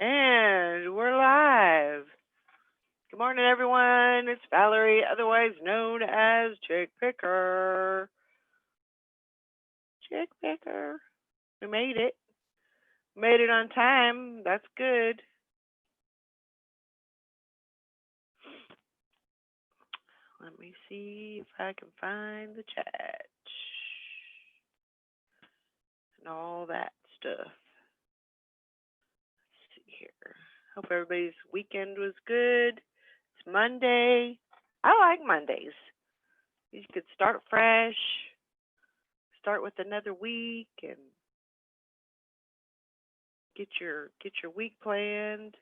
And we're live. Good morning, everyone. It's Valerie, otherwise known as Chick Picker. Chick Picker. We made it. Made it on time. That's good. Let me see if I can find the chat and all that stuff. Let's see here. Hope everybody's weekend was good. It's Monday. I like Mondays. You could start fresh, start with another week, and get your week planned.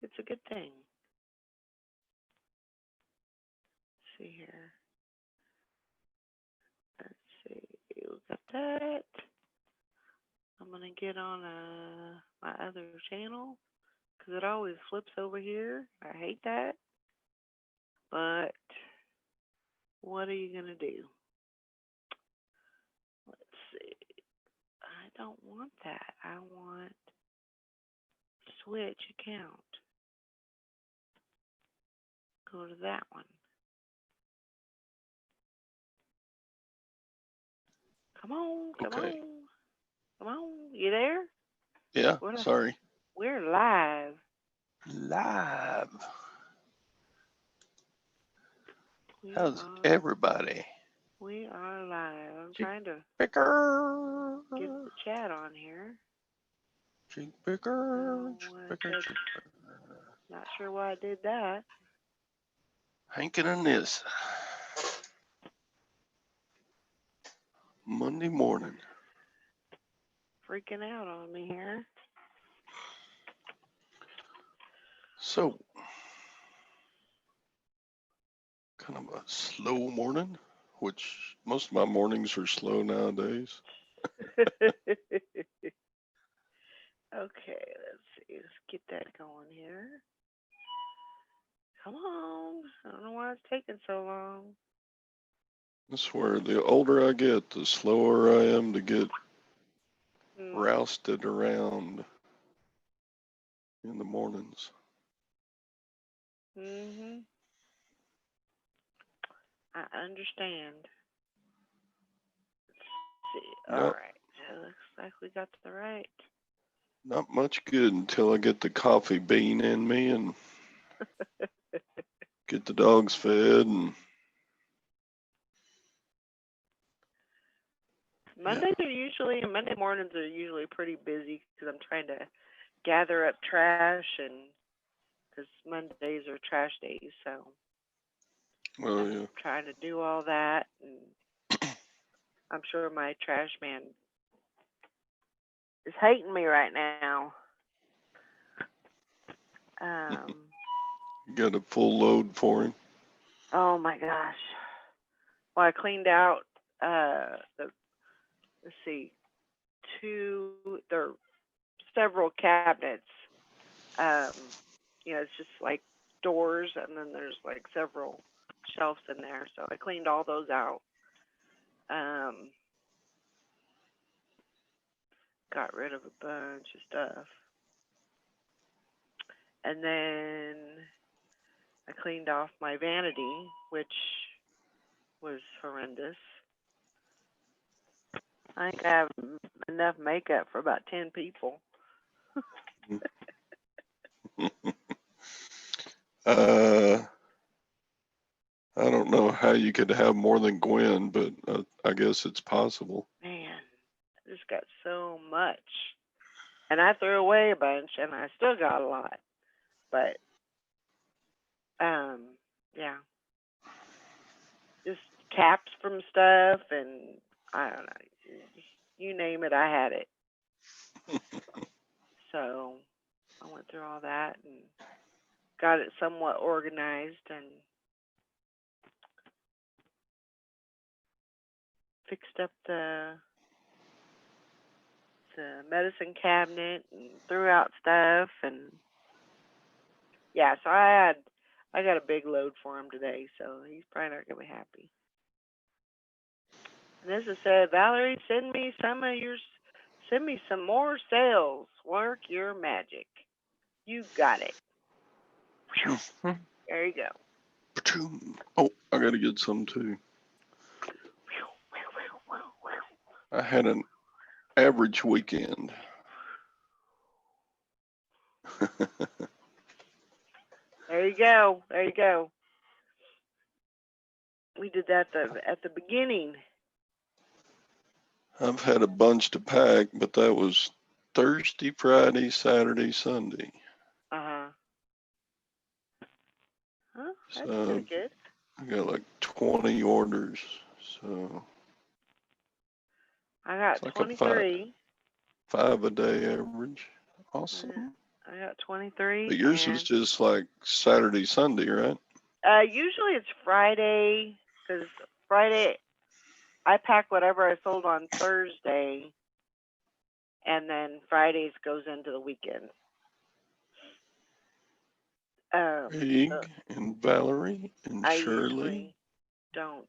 It's a good thing. Let's see here. Let's see. We got that. I'm gonna get on my other channel because it always flips over here. I hate that. But what are you gonna do? Let's see. I don't want that. I want switch account. Go to that one. Come on, come Okay. on, come on. You there? Yeah, What? sorry. We're live. Live. We How's are. everybody? We are live. I'm Chick trying to Picker. get the chat on here. Chick Picker. Oh, Chick I Picker. said, Chick Picker. not sure why I did that. Hankin and this. Monday morning. Freaking out on me here. So, kind of a slow morning, which most of my mornings are slow nowadays. Okay, let's see. Let's get that going here. Come on. I don't know why it's taking so long. I swear, the older I get, the slower I am to get rousted around in the mornings. Mhm. I understand. Let's see. All Not right. It looks like we got the right. not much good until I get the coffee bean in me and get the dogs fed and Monday mornings are usually pretty busy because I'm trying to gather up trash and because Mondays are trash days, so I'm trying to do all that, and I'm sure my trash man is hating me right now. You got a full load for him. Oh my gosh. Well, I cleaned out let's see, there are several cabinets. Um, it's just like doors, and then there's like several shelves in there. So I cleaned all those out. Got rid of a bunch of stuff. And then I cleaned off my vanity, which was horrendous. I think I have enough makeup for about 10 people. I don't know how you could have more than Gwen, but I guess it's possible. Man, I just got so much. And I threw away a bunch, and I still got a lot. But, yeah. Just caps from stuff, and I don't know. You name it, I had it. So I went through all that and got it somewhat organized and fixed up the medicine cabinet and threw out stuff, and yeah, so I got a big load for him today, so he's probably not gonna be happy. And this is said, Valerie, send me some of your Send me some more sales. Work your magic. You got it. There you go. Oh, I gotta get some too. I had an average weekend. There you go. There you go. We did that at the beginning. I've had a bunch to pack, but that was Thursday, Friday, Saturday, Sunday. Huh? That's So pretty good. I got like 20 orders. So I got like 23. Five a day average. Awesome. I got 23. But yours was just like Saturday, Sunday, right? Usually it's Friday, because Friday I pack whatever I sold on Thursday, and then Fridays goes into the weekend. Craig and Valerie and I Shirley. usually don't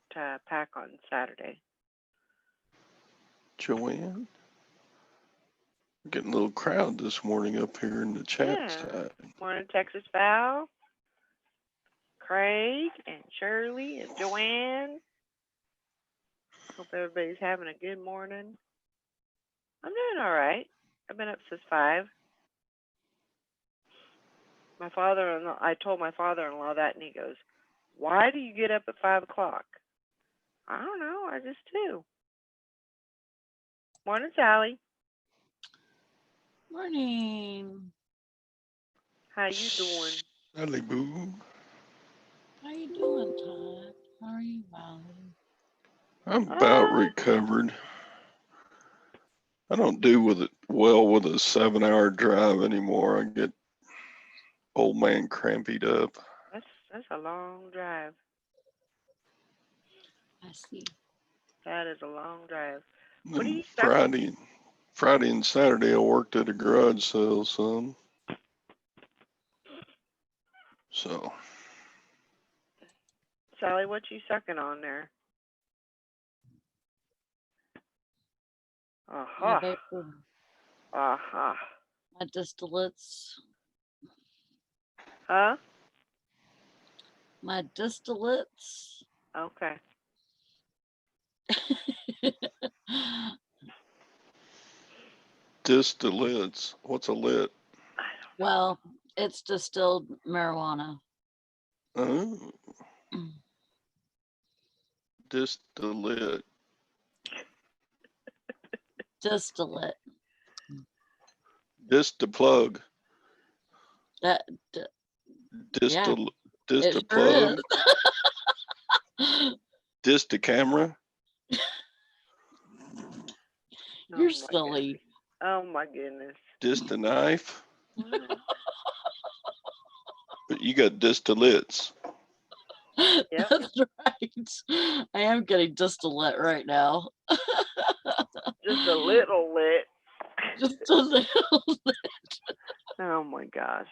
pack on Saturday. Joanne. We're getting a little crowd this morning up here in the chat side. Morning, Texas Val, Craig and Shirley and Joanne. Hope everybody's having a good morning. I'm doing all right. I've been up since 5. I told my father-in-law that, and he goes, "Why do you get up at 5 o'clock?" I don't know. I just do. Morning, Sally. Morning. How you doing? Sally Boo. How you doing, Todd? How are you, Valerie? I'm about recovered. I don't do with it well with a 7-hour drive anymore. I get old man crampied up. That's a long drive. I see. That is a long drive. What do you Friday and Saturday I worked at a garage sale some. So. Sally, what you sucking on there? My vapor. My distillates. Huh? My distillates. Okay. Distillates. What's a lit? Well, it's distilled marijuana. Oh. Distillate. Distillate. Distaplug. Distaplug. Distacamera. You're silly. Oh my goodness. Distaknife. But you got distillates. Yep. That's right. I am getting distillate right now. Just a little lit. Just a little lit. Oh my gosh.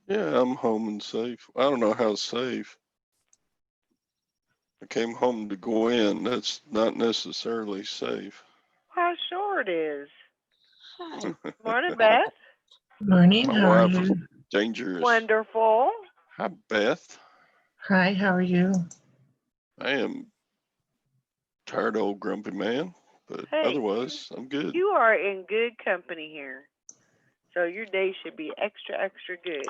Yeah, I'm home and safe. I don't know how safe. I came home to go in. That's not necessarily safe. How sure it is. Hi. Morning, Beth. Morning. How are you? Dangerous. Wonderful. Hi, Beth. Hi, how are you? I am tired old grumpy man, but otherwise I'm good. You are in good company here. So your day should be extra, extra good.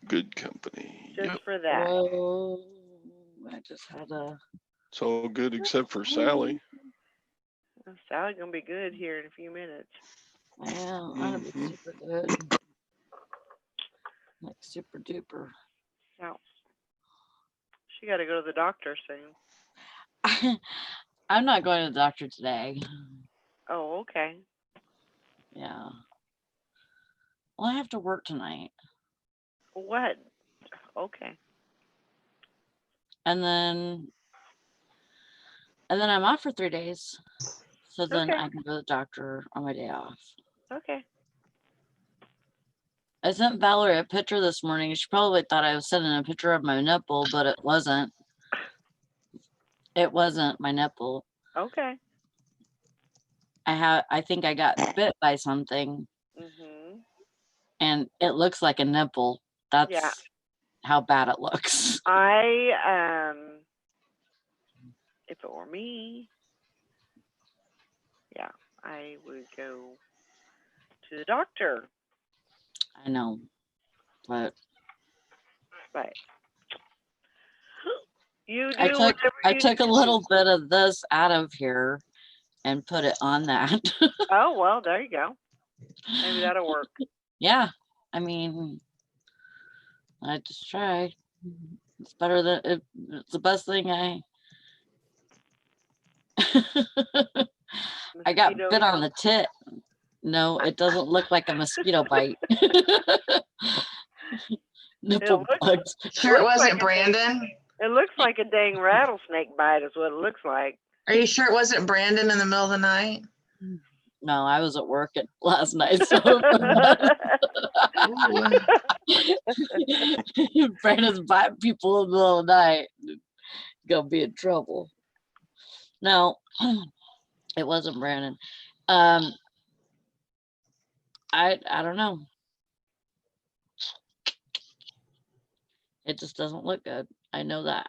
Good company. Just for that. Oh, I just had a... It's all good except for Sally. Sally's going to be good here in a few minutes. Yeah, I'm going to be super good. Like super duper. No. She got to go to the doctor soon. I'm not going to the doctor today. Oh, okay. Yeah. Well, I have to work tonight. What? Okay. And then I'm off for 3 days. So then I can go to the doctor on my day off. Okay. I sent Valerie a picture this morning. She probably thought I was sending a picture of my nipple, but it wasn't. It wasn't my nipple. Okay. I think I got bit by something Mhm. and it looks like a nipple. Yeah. That's how bad it looks. If it were me, yeah, I would go to the doctor. I know, but But you I do took whatever I you took a do. little bit of this out of here and put it on that. Oh, well, there you go. Maybe that'll work. Yeah, I mean, I just tried. It's better than it's the best thing I got Mosquito. bit on the tit. No, it doesn't look like a mosquito bite. Nipple looks- bugs. Sure it looks wasn't like Brandon? It looks like a dang rattlesnake bite is what it looks like. Are you sure it wasn't Brandon in the middle of the night? No, I was at work last night, so Ooh. Brandon's biting people in the middle of the night. Gonna be in trouble. No, it wasn't Brandon. I don't know. It just doesn't look good. I know that.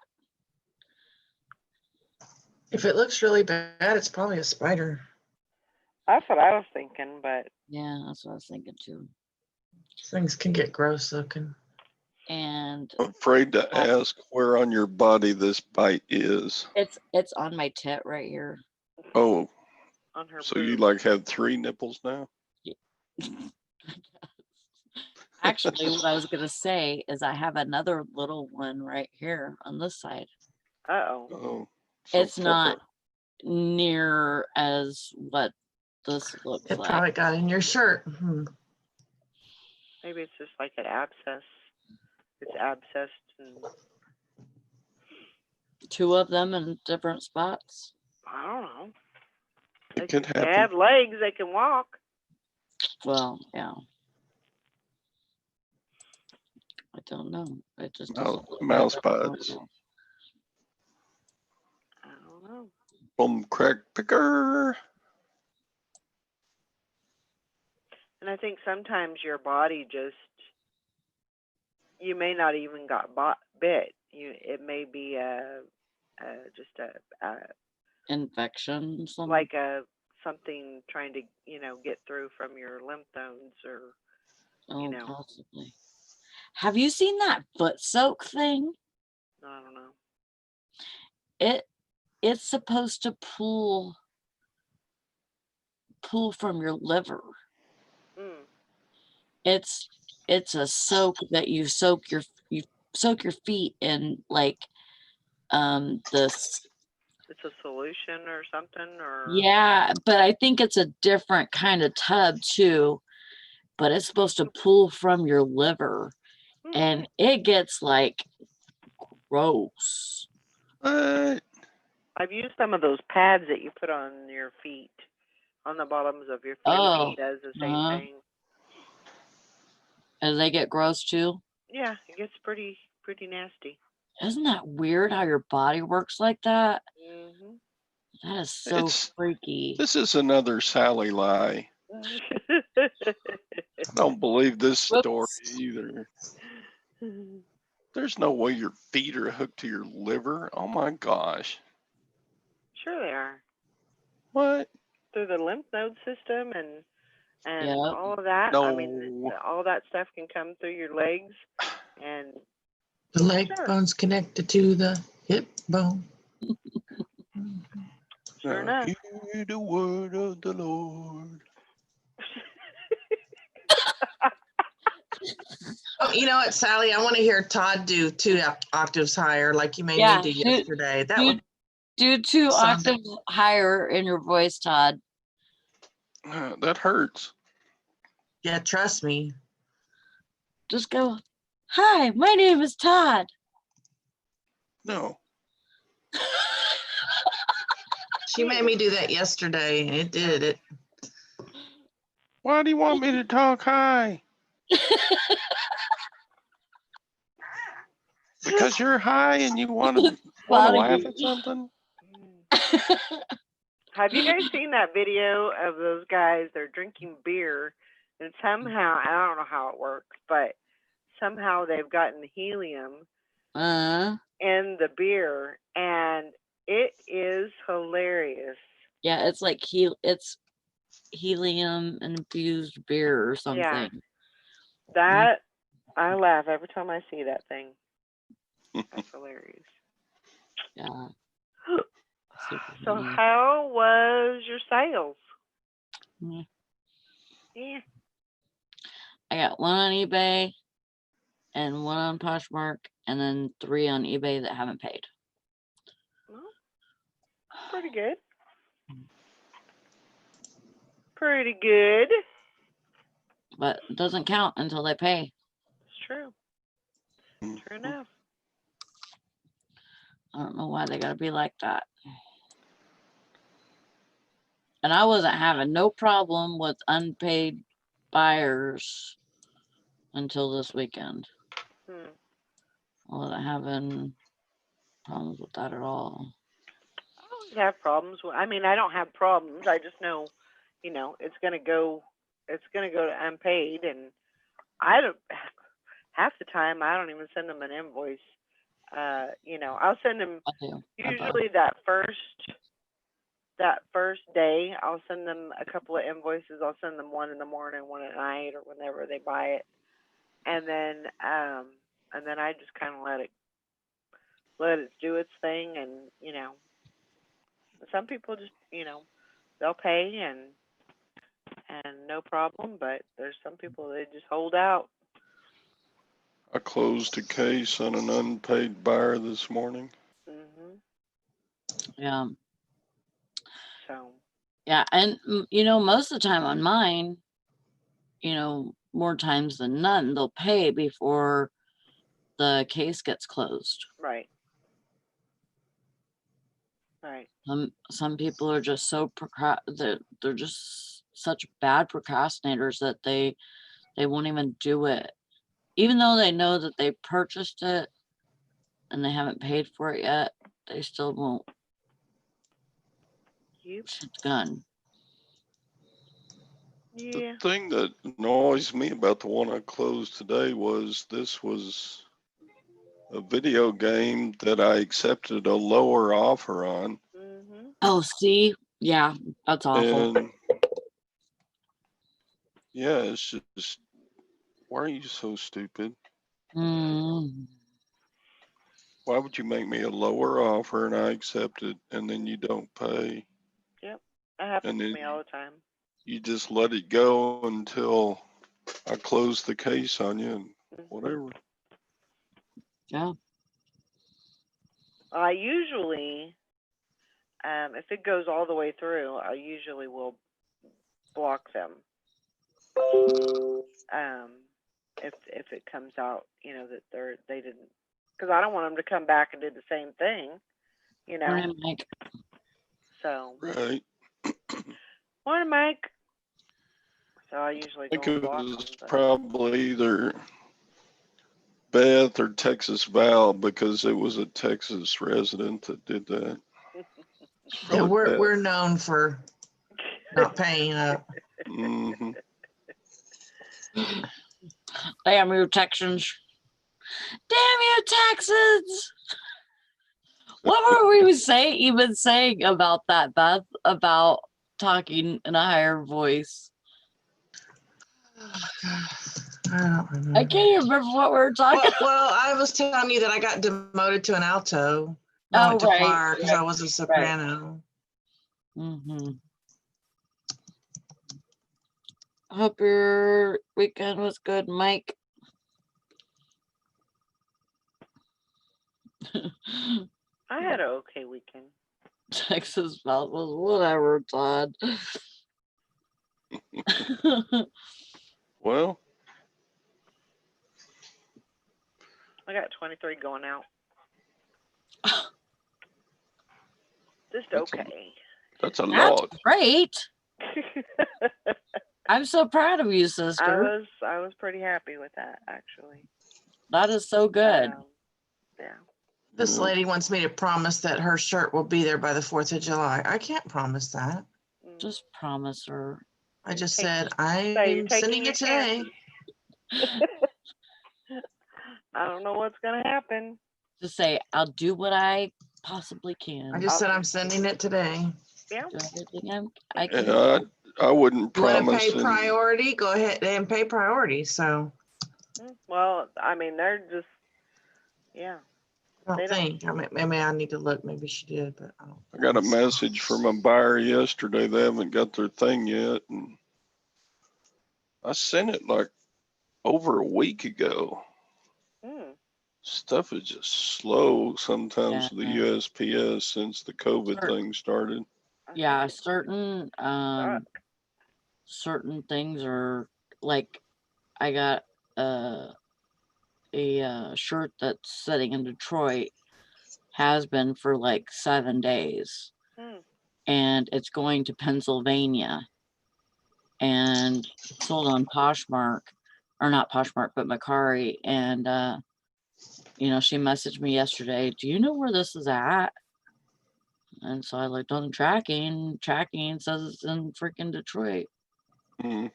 If it looks really bad, it's probably a spider. That's what I was thinking, but Yeah, that's what I was thinking too. Things can get gross looking. And I'm afraid to ask where on your body this bite is. it's on my tit right here. Oh, on her so you boob. like have 3 nipples now? Actually, what I was gonna say is I have another little one right here on this side. Uh-oh. Oh, It's not near as what this looks It like. probably got in your shirt. Mhm. Maybe it's just like an abscess. It's abscessed and 2 of them in different spots. I don't know. It could They have happen. legs, they can walk. Well, yeah. I don't know. It just doesn't look Mouse good. bites. I don't know. Boom, crack, picker. And I think sometimes your body just, you may not even got bit. It may be just a Infection, something. like something trying to get through from your lymph nodes or Oh, possibly. Have you seen that foot soak thing? I don't know. It's supposed to pull from your liver. Mm. It's a soak that you soak your feet in, like this. It's a solution or something, or Yeah, but I think it's a different kind of tub too. But it's supposed to pull from your liver, and it gets like gross. What? I've used some of those pads that you put on your feet, on the bottoms of your feet. Oh, It does the same thing. And they get gross too? Yeah, it gets pretty nasty. Isn't that weird how your body works like that? Mm-hmm. That is so freaky. This is another Sally lie. I don't believe this story either. There's no way your feet are hooked to your liver. Oh my gosh. Sure they are. What? Through the lymph node system and Yep. all of that. No. I mean, all that stuff can come through your legs, and The leg bone's connected to the hip bone. Sure enough. Hear the word of the Lord. Oh, you know what, Sally? I want to hear Todd do 2 octaves higher, like you made me do yesterday. That would do 2 octaves higher in your voice, Todd. That hurts. Yeah, trust me. Just go, hi, my name is Todd. No. She made me do that yesterday. It did it. Why do you want me to talk high? Because you're high and you want to laugh at something? Have you guys seen that video of those guys? They're drinking beer, and somehow, I don't know how it works, but somehow they've gotten helium in the beer, and it is hilarious. Yeah, it's like it's helium infused beer or something. Yeah. That, I laugh every time I see that thing. That's hilarious. Yeah. So how was your sales? Yeah. I got one on eBay and one on Poshmark, and then 3 on eBay that haven't paid. Well, pretty good. Pretty good. But it doesn't count until they pay. It's true. True enough. I don't know why they gotta be like that. And I wasn't having no problem with unpaid buyers until this weekend. I wasn't having problems with that at all. I don't have problems. I mean, I don't have problems. I just know, it's gonna go to unpaid, and I don't. Half the time, I don't even send them an invoice. I'll send them usually that first day. I'll send them a couple of invoices. I'll send them one in the morning, one at night, or whenever they buy it, and then I just kind of let it do its thing, and some people just they'll pay and no problem, but there's some people they just hold out. I closed a case on an unpaid buyer this morning. Yeah. So. Yeah, and most of the time on mine, more times than none, they'll pay before the case gets closed. Right. Right. Some people are just so they're just such bad procrastinators that they won't even do it, even though they know that they purchased it and they haven't paid for it yet. They still won't. Shit gun. Yeah. The thing that annoys me about the one I closed today was this was a video game that I accepted a lower offer on. Oh, see? Yeah, that's awful. And yeah, it's just, why are you so stupid? Why would you make me a lower offer and I accept it and then you don't pay? Yep, that happens to me all the time. You just let it go until I close the case on you and whatever. Yeah. I usually, if it goes all the way through, I usually will block them. If it comes out, that they didn't, because I don't want them to come back and do the same thing, Morning, Mike. So. Right. Morning, Mike. So I usually I think go it block was them, probably either Beth or Texas Val, because it was a Texas resident that did that. Yeah, we're known for not paying up. Damn you, Texans. Damn you, Texans. What were we even saying about that, Beth? About talking in a higher voice? I don't remember. I can't even remember what we were talking about. Well, I was telling you that I got demoted to an alto. I went to choir because I was a soprano. Right. I hope your weekend was good, Mike. I had an okay weekend. Texas Val was whatever, Todd. Well, I got 23 going out. Just okay. That's a lot. That's great. I'm so proud of you, sister. I was pretty happy with that, actually. That is so good. Yeah. This Yeah. lady wants me to promise that her shirt will be there by the 4th of July. I can't promise that. Just promise her. I just Take- said, So you're I'm sending taking your it today. chances. I don't know what's gonna happen. Just say, I'll do what I possibly can. I just said I'll- I'm sending it today. Yeah. Do everything I can. Yeah, I wouldn't You want to promise. pay priority? Go ahead and pay priority. So Well, I mean, they're just, yeah. I They don't don't- think. I mean, maybe I need to look. Maybe she did, but I don't. I got a message from a buyer yesterday. They haven't got their thing yet, and I sent it like over a week ago. Mm. Stuff is just slow sometimes with the Yeah. USPS since the COVID Sure. thing started. Yeah, Suck. certain things are like, I got a shirt that's sitting in Detroit, has been for like 7 days, and it's going to Pennsylvania, and sold on Poshmark, or not Poshmark, but Macari. And she messaged me yesterday, do you know where this is at? And so I looked on the tracking says it's in freaking Detroit. Mm.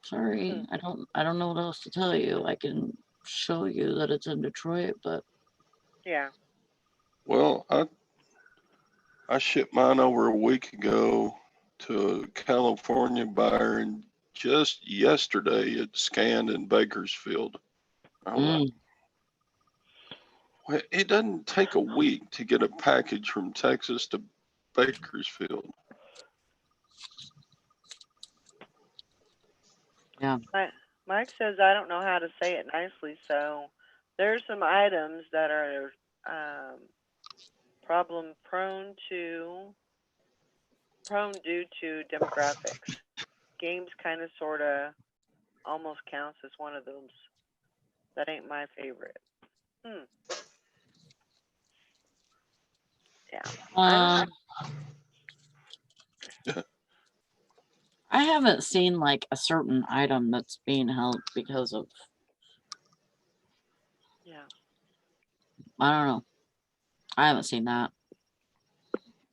Sorry, I don't know what else to tell you. I can show you that it's in Detroit, but Yeah. Well, I shipped mine over a week ago to a California buyer, and just yesterday it scanned in Bakersfield. I was like, well, it doesn't take a week to get a package from Texas to Bakersfield. yeah. Mike says I don't know how to say it nicely, so there's some items that are problem prone due to demographics. Games kind of, sort of, almost counts as one of those. That ain't my favorite. Yeah. I haven't seen like a certain item that's being held because of, Yeah. I don't know. I haven't seen that.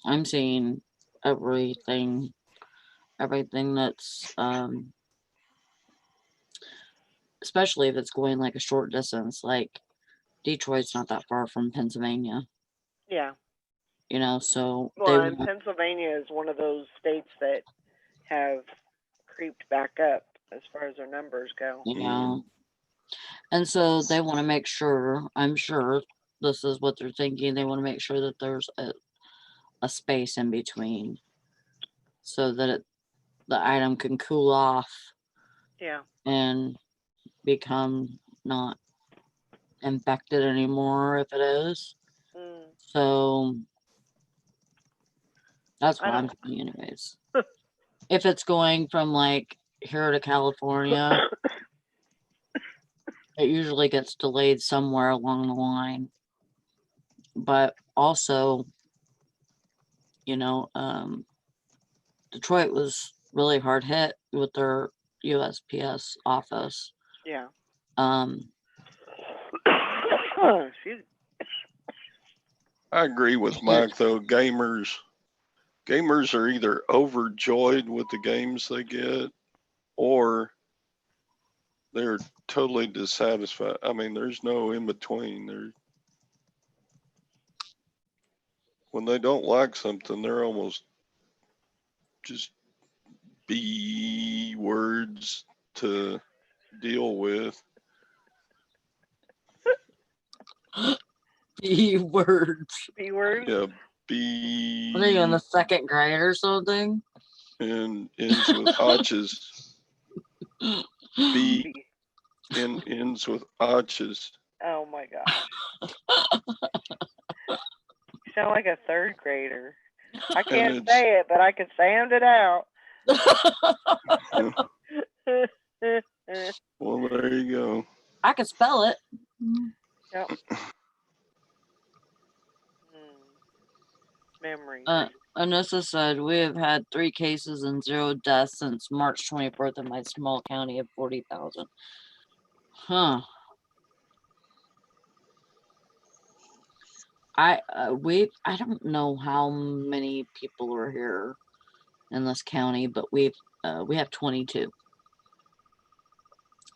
I'm seeing everything that's especially if it's going like a short distance, like Detroit's not that far from Pennsylvania. Yeah. So Well, and Pennsylvania is one of those states that have creeped back up as far as their numbers go. And so they want to make sure, I'm sure this is what they're thinking, they want to make sure that there's a space in between so that the item can cool off. Yeah. And become not infected anymore if it is. So that's what I'm thinking anyways. If it's going from like here to California, it usually gets delayed somewhere along the line. But also, Detroit was really hard hit with their USPS office. Yeah. I agree with Mike though. Gamers are either overjoyed with the games they get, or they're totally dissatisfied. I mean, there's no in between. When they don't like something, they're almost just B words to deal with. B words. B words? Yeah, B. What are you in the second grade or something? And ends with arches. B and ends with arches. Oh my gosh. You sound like a third grader. I can't say it, but I can sound it out. Well, there you go. I can spell it. Yep. Memory. Anissa said, we have had 3 cases and 0 deaths since March 24th in my small county of 40,000. Huh. I don't know how many people are here in this county, but we have 22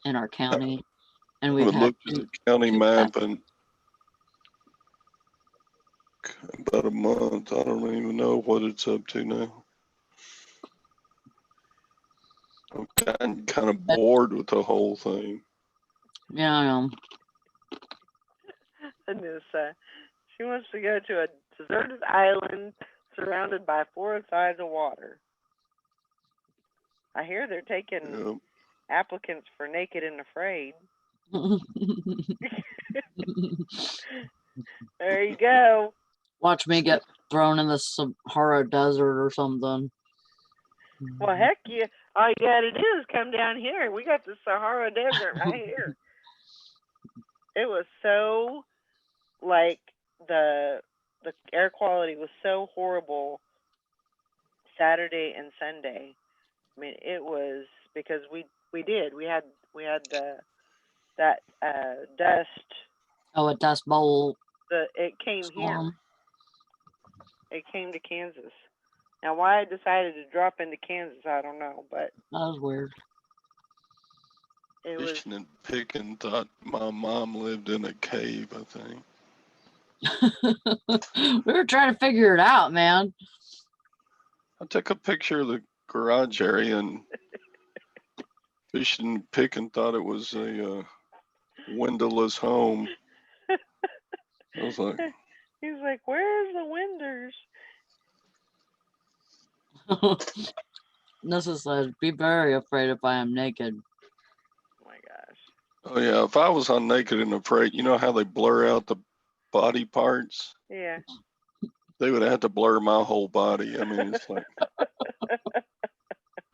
in our county, and I we've would had look at the county two map and about a month. I don't even know what it's up to now. I'm kind of bored with the whole thing. Yeah, I know. And this, she wants to go to a deserted island surrounded by 4 sides of water. I hear they're taking Yep. applicants for Naked and Afraid. There you go. Watch me get thrown in the Sahara Desert or something. Well, heck yeah. All you got to do is come down here. We got the Sahara Desert right here. It was so, like, the air quality was so horrible Saturday and Sunday. I mean, it was because we had that dust. Oh, a dust bowl. It came storm. here. It came to Kansas. Now, why I decided to drop into Kansas, I don't know, but that was weird. It was. Fishing and picking thought my mom lived in a cave, I think. We were trying to figure it out, man. I took a picture of the garage area and Fishing and picking thought it was a windowless home. I was like, He's like, where's the Winders? Nessa says, be very afraid if I am naked. Oh my gosh. oh yeah, if I was on Naked and Afraid, you know how they blur out the body parts? Yeah. They would have to blur my whole body. I mean, it's like,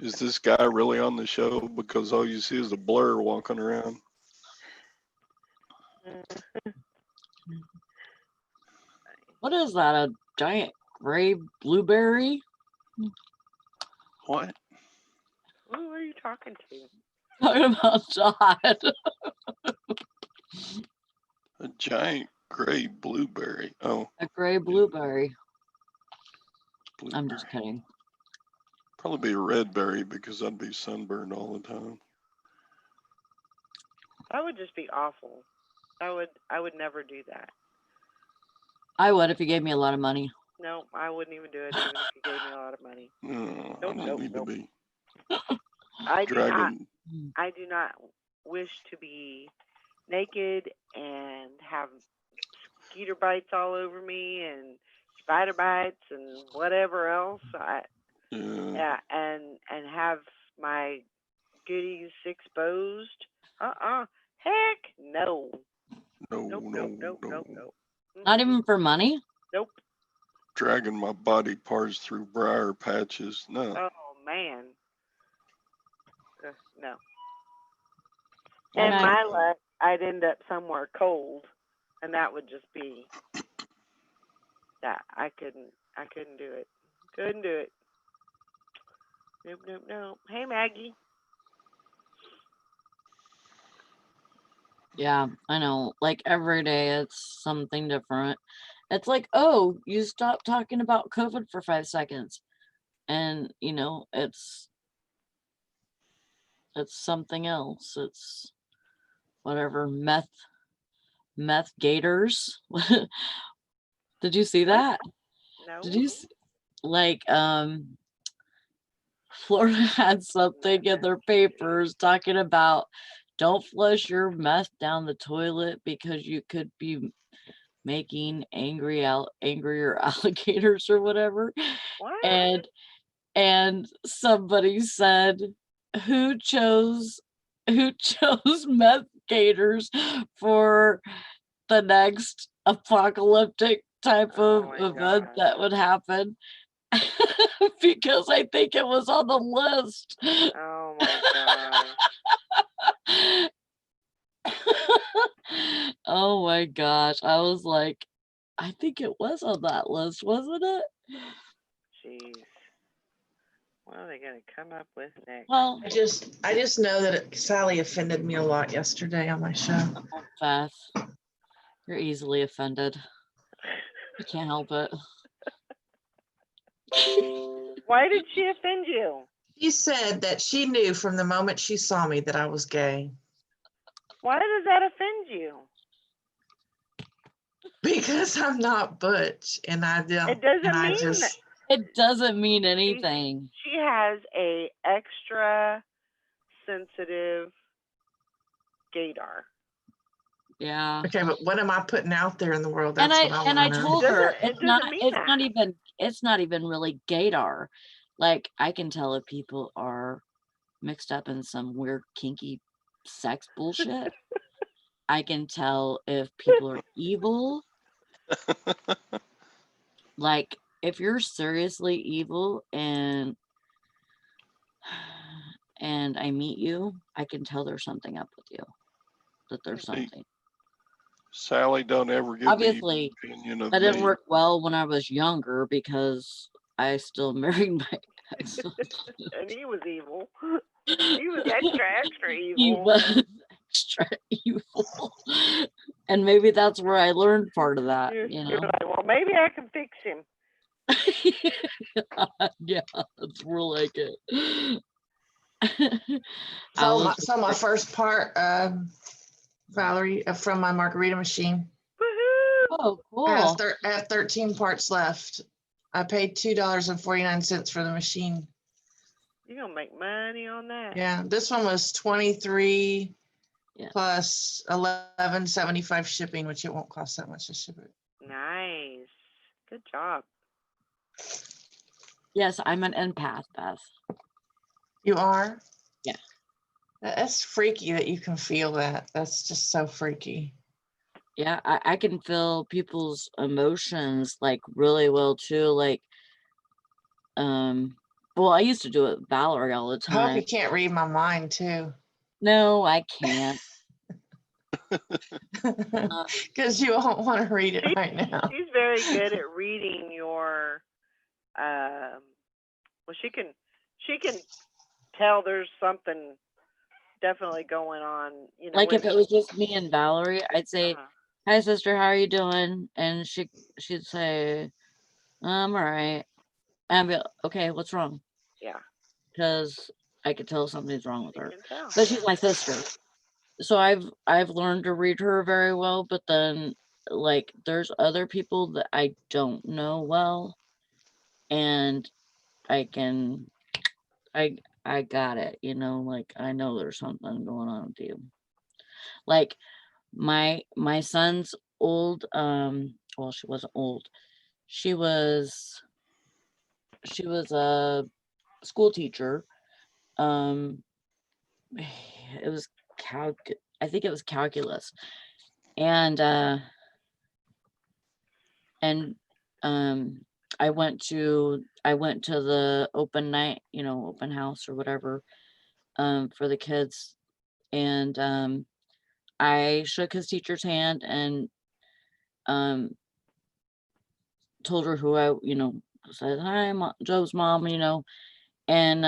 is this guy really on the show? Because all you see is a blur walking around. What is that? A giant gray blueberry? What? Who are you talking to? Talking about Todd. A giant gray blueberry. Oh. A gray blueberry. Blueberry. I'm just kidding. Probably be a red berry because I'd be sunburned all the time. That would just be awful. I would never do that. I would if you gave me a lot of money. No, I wouldn't even do it even if you gave me a lot of money. No, Nope, I don't need to be I dragging. do not wish to be naked and have mosquito bites all over me and spider bites and whatever else. Yeah. And have my goodies exposed. Heck no. No. Nope. Not even for money? Nope. Dragging my body parts through briar patches. No. Oh man. No. And And my luck, I'd end up somewhere cold, and that would just be that. I couldn't do it. Couldn't do it. Nope. Hey, Maggie. Yeah, I know. Like every day it's something different. It's like, oh, you stopped talking about COVID for 5 seconds. And, you know, it's something else. It's whatever, meth gators. Did you see that? No. Did you like Florida had something in their papers talking about don't flush your meth down the toilet because you could be making angrier alligators or whatever. What? And somebody said, who chose meth gators for the next apocalyptic type of event that would happen? Because I think it was on the list. Oh my god. Oh my gosh. I was like, I think it was on that list, wasn't it? Jeez. What are they gonna come up with next? Well, I just know that Sally offended me a lot yesterday on my show. Beth, you're easily offended. I can't help it. Why did she offend you? She said that she knew from the moment she saw me that I was gay. Why does that offend you? Because I'm not butch, and I don't. It doesn't and I mean just, that. It doesn't mean anything. She has a extra sensitive gaydar. Yeah. Okay, but what am I putting out there in the world? And That's what I I told It her doesn't mean that. it's not even really gaydar. Like, I can tell if people are mixed up in some weird kinky sex bullshit. I can tell if people are evil. Like, if you're seriously evil and I meet you, I can tell there's something up with you. That there's something. Sally don't ever give Obviously, the opinion of that didn't me. work well when I was younger because I still married my ex. And he was evil. He was extra evil. He was extra evil. And maybe that's where I learned part of that, you know. You're like, well, maybe I can fix him. Yeah, that's more like it. So my first part, Valerie, from my margarita machine. Woohoo! Oh, cool. I have 13 parts left. I paid $2.49 for the machine. You're gonna make money on that. Yeah, this one was 23 Yeah. plus 11.75 shipping, which it won't cost that much to ship it. Nice. Good job. Yes, I'm an empath, Beth. You are? Yeah. That's freaky that you can feel that. That's just so freaky. Yeah, I can feel people's emotions like really well too. Like, well, I used to do it with Valerie all the I hope you time. can't read my mind too. No, I can't. Because you won't want to read it right now. She's very good at reading your. Well, she can tell there's something definitely going on. You know, Like if it was just me and Valerie, I'd say, "Hi, sister, how are you doing?" And she'd say, "I'm all right." And I'd be like, "Okay, what's wrong?" Yeah. Because I could tell something's wrong with her. You can tell. But she's my sister, so I've learned to read her very well. But then, like, there's other people that I don't know well, and I got it, you know, like I know there's something going on with you. Like my son's old, well, she wasn't old. She was a school teacher. It was I think it was calculus. And I went to the open night, you know, open house or whatever, for the kids. And I shook his teacher's hand and told her who I, you know, said, "Hi, Joe's mom," you know. And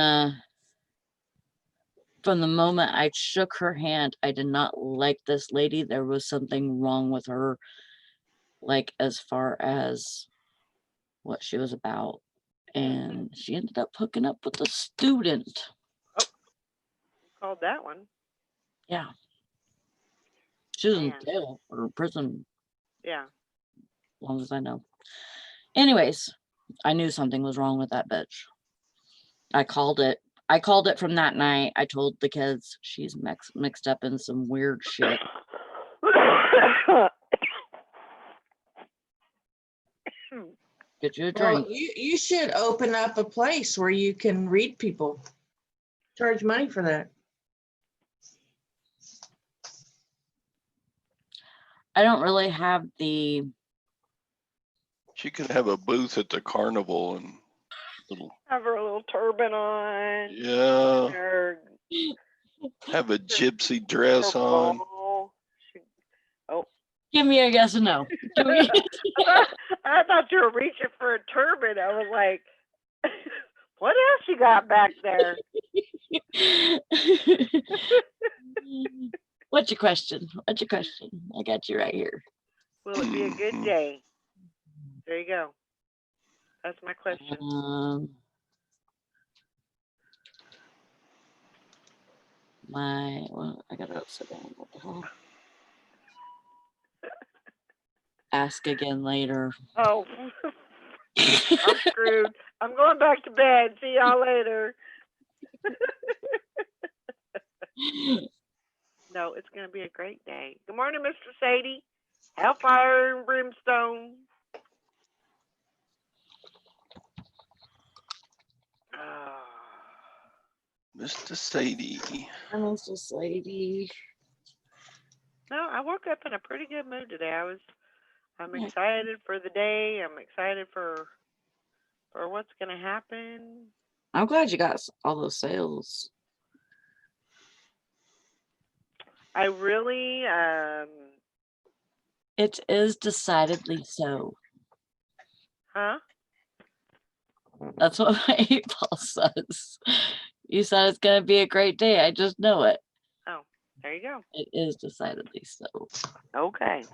from the moment I shook her hand, I did not like this lady. There was something wrong with her, like as far as what she was about. And she ended up hooking up with a student. Oh, called that one. Yeah. She was in jail or prison. Yeah. As long as I know. Anyways, I knew something was wrong with that bitch. I called it from that night. I told the kids she's mixed up in some weird shit. Get you a drink. Well, you should open up a place where you can read people. Charge money for that. I don't really have the. She could have a booth at the carnival and have her little turban on. Yeah. Her, have a gypsy dress on. Oh. Give me a yes or no. I thought you were reaching for a turban. I was like, what else you got back there? What's your question? I got you right here. Will it be a good day? There you go. That's my question. Well, I got it upside down. What the hell? Ask again later. Oh, I'm screwed. I'm going back to bed. See y'all later. No, it's going to be a great day. Good morning, Mr. Sadie. Hellfire and brimstone. Mr. Sadie. Mr. Sadie. No, I woke up in a pretty good mood today. I'm excited for the day. I'm excited for what's going to happen. I'm glad you got all those sales. I really, It is decidedly so. Huh? That's what my 8-ball says. You said it's going to be a great day. I just know it. Oh, there you go. It is decidedly so. Okay.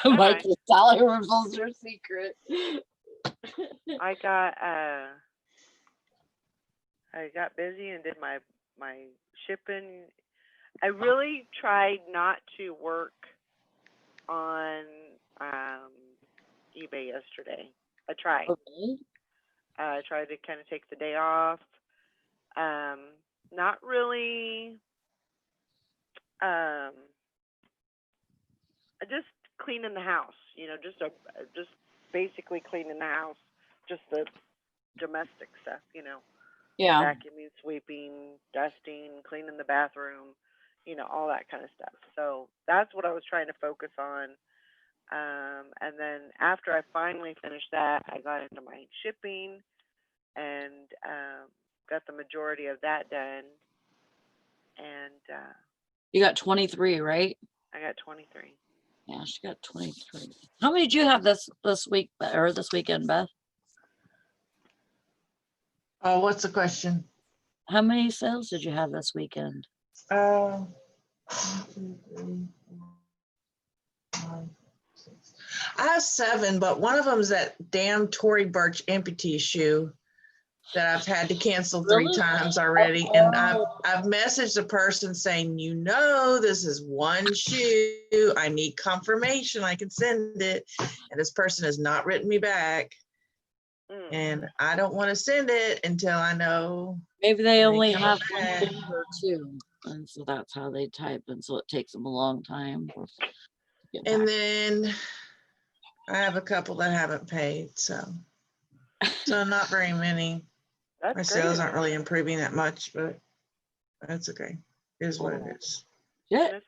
Michael Sally reveals your secret. I got busy and did my shipping. I really tried not to work on eBay yesterday. I tried. Okay. I tried to kind of take the day off. Not really. Just cleaning the house. Just basically cleaning the house. Just the domestic stuff. Yeah. Vacuuming, sweeping, dusting, cleaning the bathroom. All that kind of stuff. So that's what I was trying to focus on. And then after I finally finished that, I got into my shipping and got the majority of that done. And you got 23, right? I got 23. Yeah, she got 23. How many did you have this week or this weekend, Beth? Oh, what's the question? How many sales did you have this weekend? 1, 2, 3, 4, 5, 6. I have 7, but one of them is that damn Tory Burch amputee shoe that I've had to cancel 3 times already. And I've messaged the person saying, this is one shoe. I need confirmation. I can send it. And this person has not written me back. And I don't want to send it until I know. Maybe they only have one or 2. And so that's how they type. And so it takes them a long time. And then I have a couple that haven't paid. So not very many. My sales aren't really improving that much, but that's okay. It is what it is. Yeah,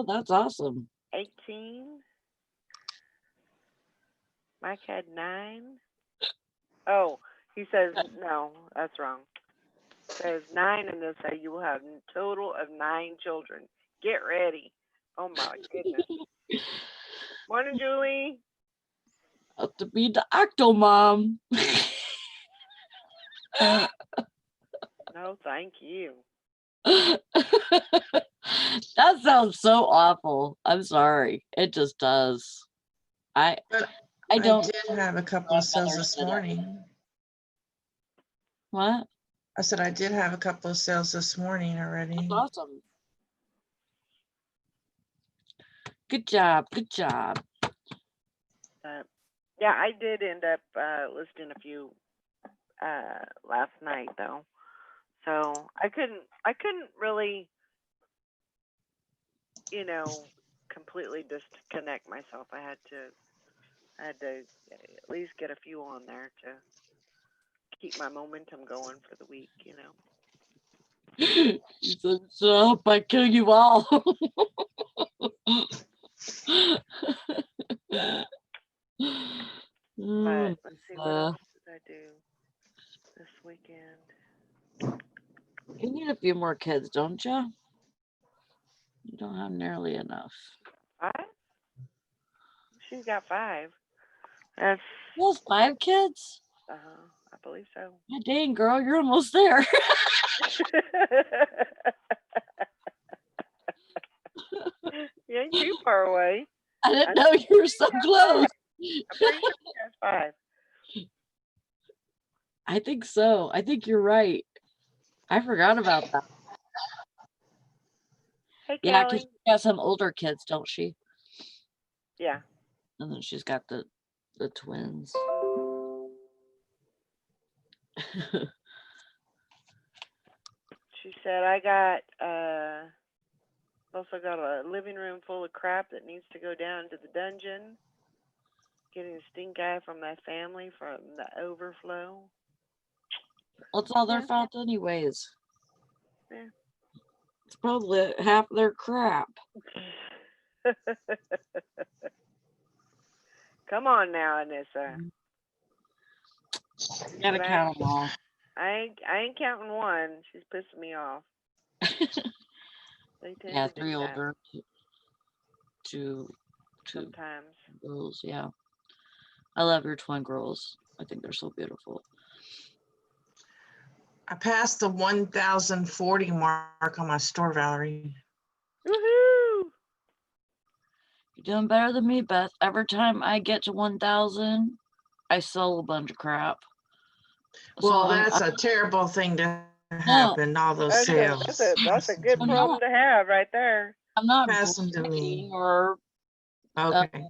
that's awesome. 18. Mike had 9. Oh, he says, no, that's wrong. It says 9 and they'll say you will have a total of 9 children. Get ready. Oh my goodness. Morning, Julie. Have to be the Octomom. No, thank you. That sounds so awful. I'm sorry. It just does. I did have a couple of sales this morning. What? I said I did have a couple of sales this morning already. That's awesome. Good job. Good job. Yeah, I did end up listing a few last night though. So I couldn't really, completely disconnect myself. I had to at least get a few on there to keep my momentum going for the week, He said, "Shut up, I kill you all." But let's see, what else did I do this weekend? You need a few more kids, don't you? You don't have nearly enough. 5? She's got 5. That's 5 kids? I believe so. My dang, girl, you're almost there. You ain't too far away. I didn't know you were so close. I'm pretty sure she has 5. I think so. I think you're right. I forgot about that. Hey, Yeah, because Callie. she got some older kids, don't she? Yeah. And then she's got the twins. She said, I got, also got a living room full of crap that needs to go down to the dungeon. Getting the stink eye from that family from the overflow. Well, it's all their Yeah. fault anyways. Yeah. It's probably half their crap. Come on now, Anissa. You gotta count them all. I ain't counting one. She's pissing me off. They tend Yeah, to 3 do that older, two sometimes. girls. Yeah, I love your twin girls. I think they're so beautiful. I passed the 1,040 mark on my store, Valerie. Woohoo! You're doing better than me, Beth. Every time I get to 1,000, I sell a bunch of crap. Well, So that's I'm a terrible thing to happen, all those sales. That's a good I'm problem to have right there. I'm not Pass them to bragging me. or Okay.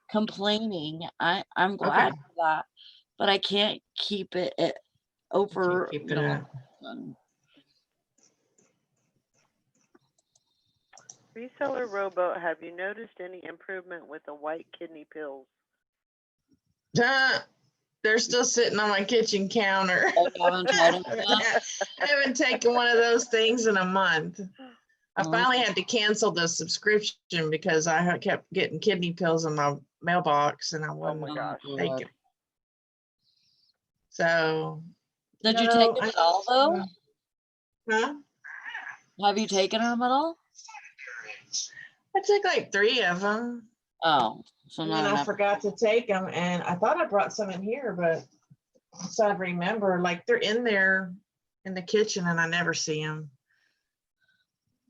complaining. I'm glad Okay. for that, but I can't keep it over. Keep You it know, up. Reseller Rowboat, have you noticed any improvement with the white kidney pills? They're still sitting on my kitchen counter. I haven't tried them I haven't taken one of those things in a month. I finally had to cancel the subscription because I kept getting kidney pills in my mailbox and I wasn't my gosh. taking it. So. Did you take them at all though? Huh? Have you taken them at all? I took like 3 of them. Oh, so And not then I enough. forgot to take them, and I thought I brought some in here, but so I'd remember, like they're in there in the kitchen, and I never see them.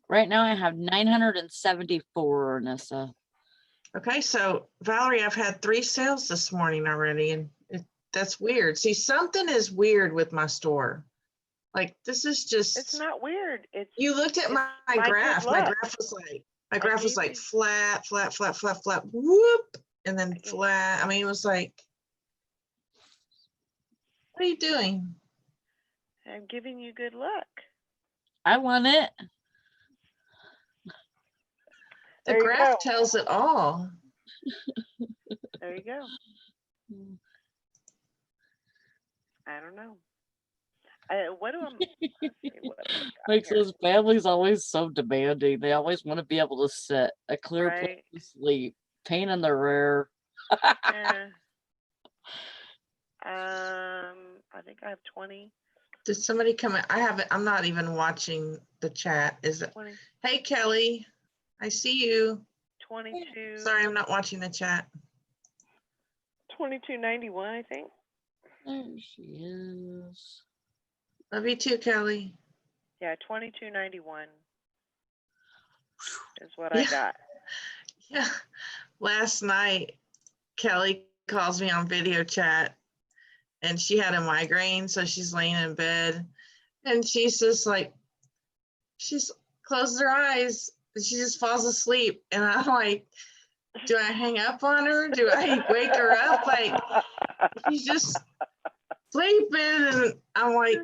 Right now I have 974, Nessa. Okay, so Valerie, I've had 3 sales this morning already, and that's weird. See, something is weird with my store. Like this is just. It's not weird. You looked at my graph. good My luck. graph was like flat, whoop, and then flat. I mean, it was like, what are you doing? I'm giving you good luck. I want it. The graph tells it all. There you go. I don't know. What do Makes those families always so demanding. They always want to be able to sit, a clear place to sleep, pain in the rear. I think I have 20. Did somebody come in? I'm not even watching the chat. Is it? 20. Hey, Kelly, I see you. 22. Sorry, I'm not watching the chat. 2291, I think. There she is. Love you too, Kelly. Yeah, 2291 is what I got. Yeah. Last night, Kelly calls me on video chat and she had a migraine. So she's laying in bed and she's just like, she's closes her eyes and she just falls asleep. And I'm like, do I hang up on her? Do I wake her up? Like, she's just sleeping. And I'm like,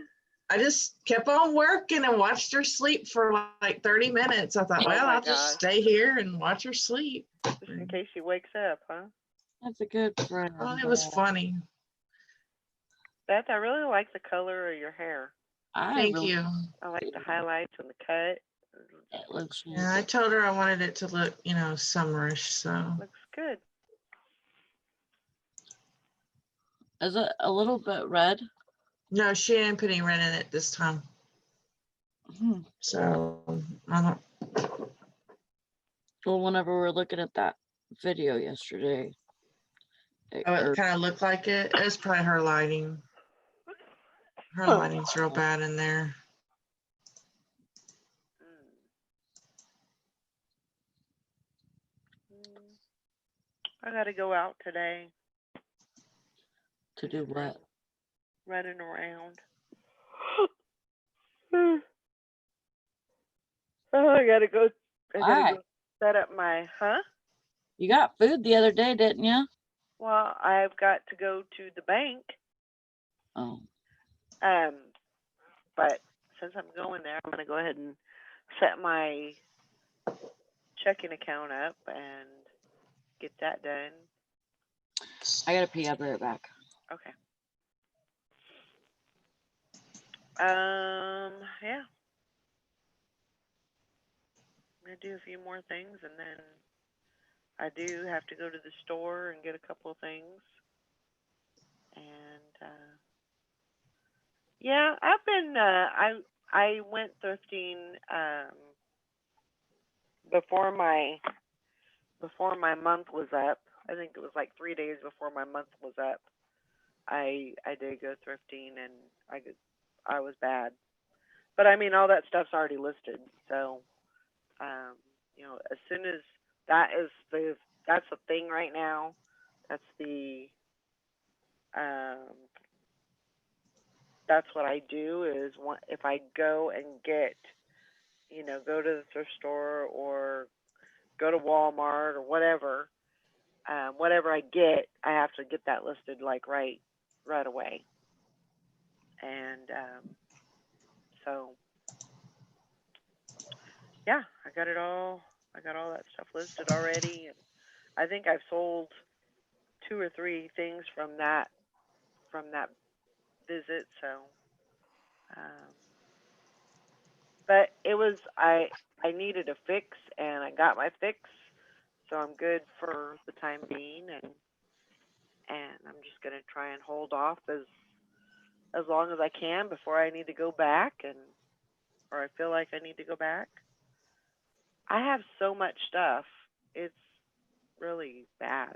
I just kept on working and watched her sleep for like 30 minutes. I thought, well, I'll just stay here and watch her sleep. Just in case she wakes up, huh? That's a good friend. Oh, it was funny. Beth, I really like the color of your hair. Thank you. I like the highlights and the cut. It looks Yeah, I told her I wanted it to look, summerish, so. Looks good. Is it a little bit red? No, she didn't put any red in it this time. So, I don't. Well, whenever we were looking at that video yesterday. It kind of looked like it. It's probably her lighting. Her lighting's real bad in there. I gotta go out today, To do what? running around. Oh, I gotta go. I All gotta right. go set up my, You got food the other day, didn't you? Well, I've got to go to the bank. Oh, But since I'm going there, I'm gonna go ahead and set my checking account up and get that done. I gotta pee. I'll be right back. Okay. Yeah. I'm gonna do a few more things, and then I do have to go to the store and get a couple of things. And yeah, I've been. I went thrifting before my month was up. I think it was like 3 days before my month was up. I did go thrifting, and I was bad. But I mean, all that stuff's already listed. So, as soon as that's the thing right now. That's that's what I do is if I go and get, go to the thrift store or go to Walmart or whatever, whatever I get, I have to get that listed like right away. And so, yeah, I got it all. I got all that stuff listed already, and I think I've sold 2 or 3 things from that visit. So, but it was I needed a fix, and I got my fix, so I'm good for the time being, and I'm just gonna try and hold off as long as I can before I need to go back, or I feel like I need to go back. I have so much stuff. It's really bad.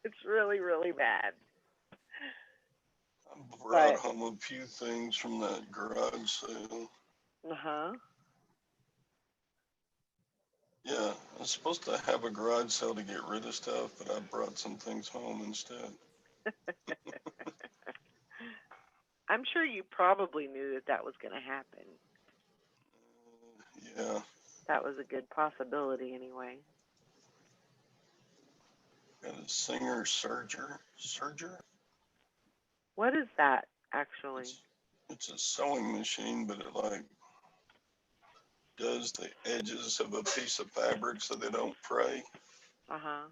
It's really, really bad. I brought But home a few things from that garage sale. uh-huh. Yeah, I was supposed to have a garage sale to get rid of stuff, but I brought some things home instead. I'm sure you probably knew that was going to happen. Yeah. That was a good possibility anyway. Got a Singer Serger. What is that actually? It's a sewing machine, but it like does the edges of a piece of fabric so they don't fray. Uh-huh.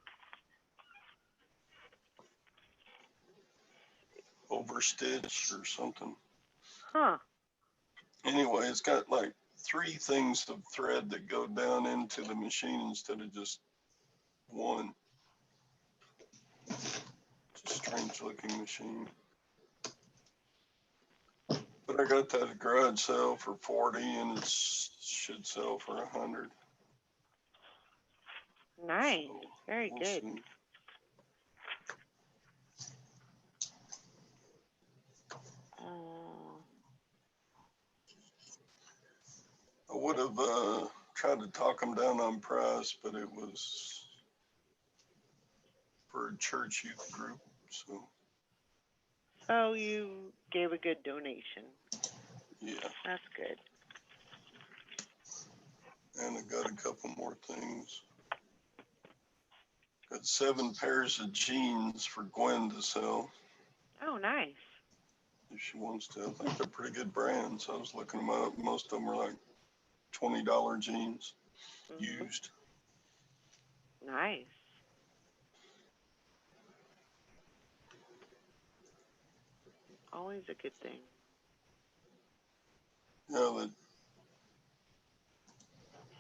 Overstitch or something. Huh. Anyway, it's got like 3 things of thread that go down into the machine instead of just one. It's a strange looking machine. But I got that at garage sale for 40 and it should sell for 100. Nice. So Very we'll good. see. I would have tried to talk them down on price, but it was for a church youth group. So you gave a good donation. Yeah. That's good. And I got a couple more things. Got 7 pairs of jeans for Gwen to sell. Oh, nice. If she wants to. I think they're pretty good brands. I was looking them up. Most of them are like $20 jeans, used. Nice. Always a good thing. Yeah,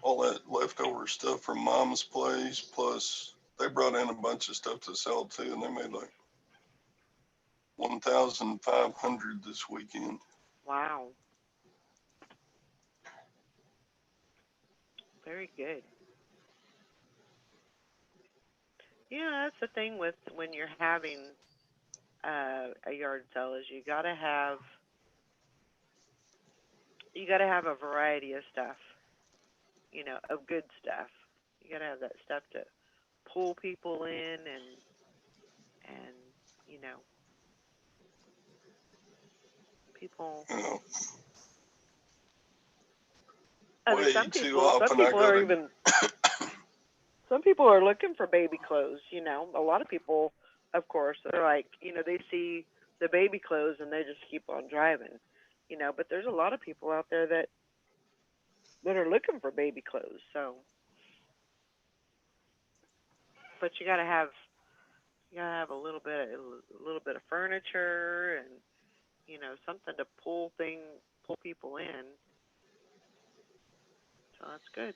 all that leftover stuff from Mom's place, plus they brought in a bunch of stuff to sell too, and they made like 1,500 this weekend. Wow. Very good. Yeah, that's the thing with when you're having a yard sale is you gotta have a variety of stuff, of good stuff. You gotta have that stuff to pull people in and you know, people. Oh, I mean, way some too people often I go are to even some people are looking for baby clothes, you know. A lot of people, of course, they're like, you know, they see the baby clothes and they just keep on driving, you know. But there's a lot of people out there that are looking for baby clothes. So, but you gotta have a little bit of furniture and you know something to pull people in. So that's good.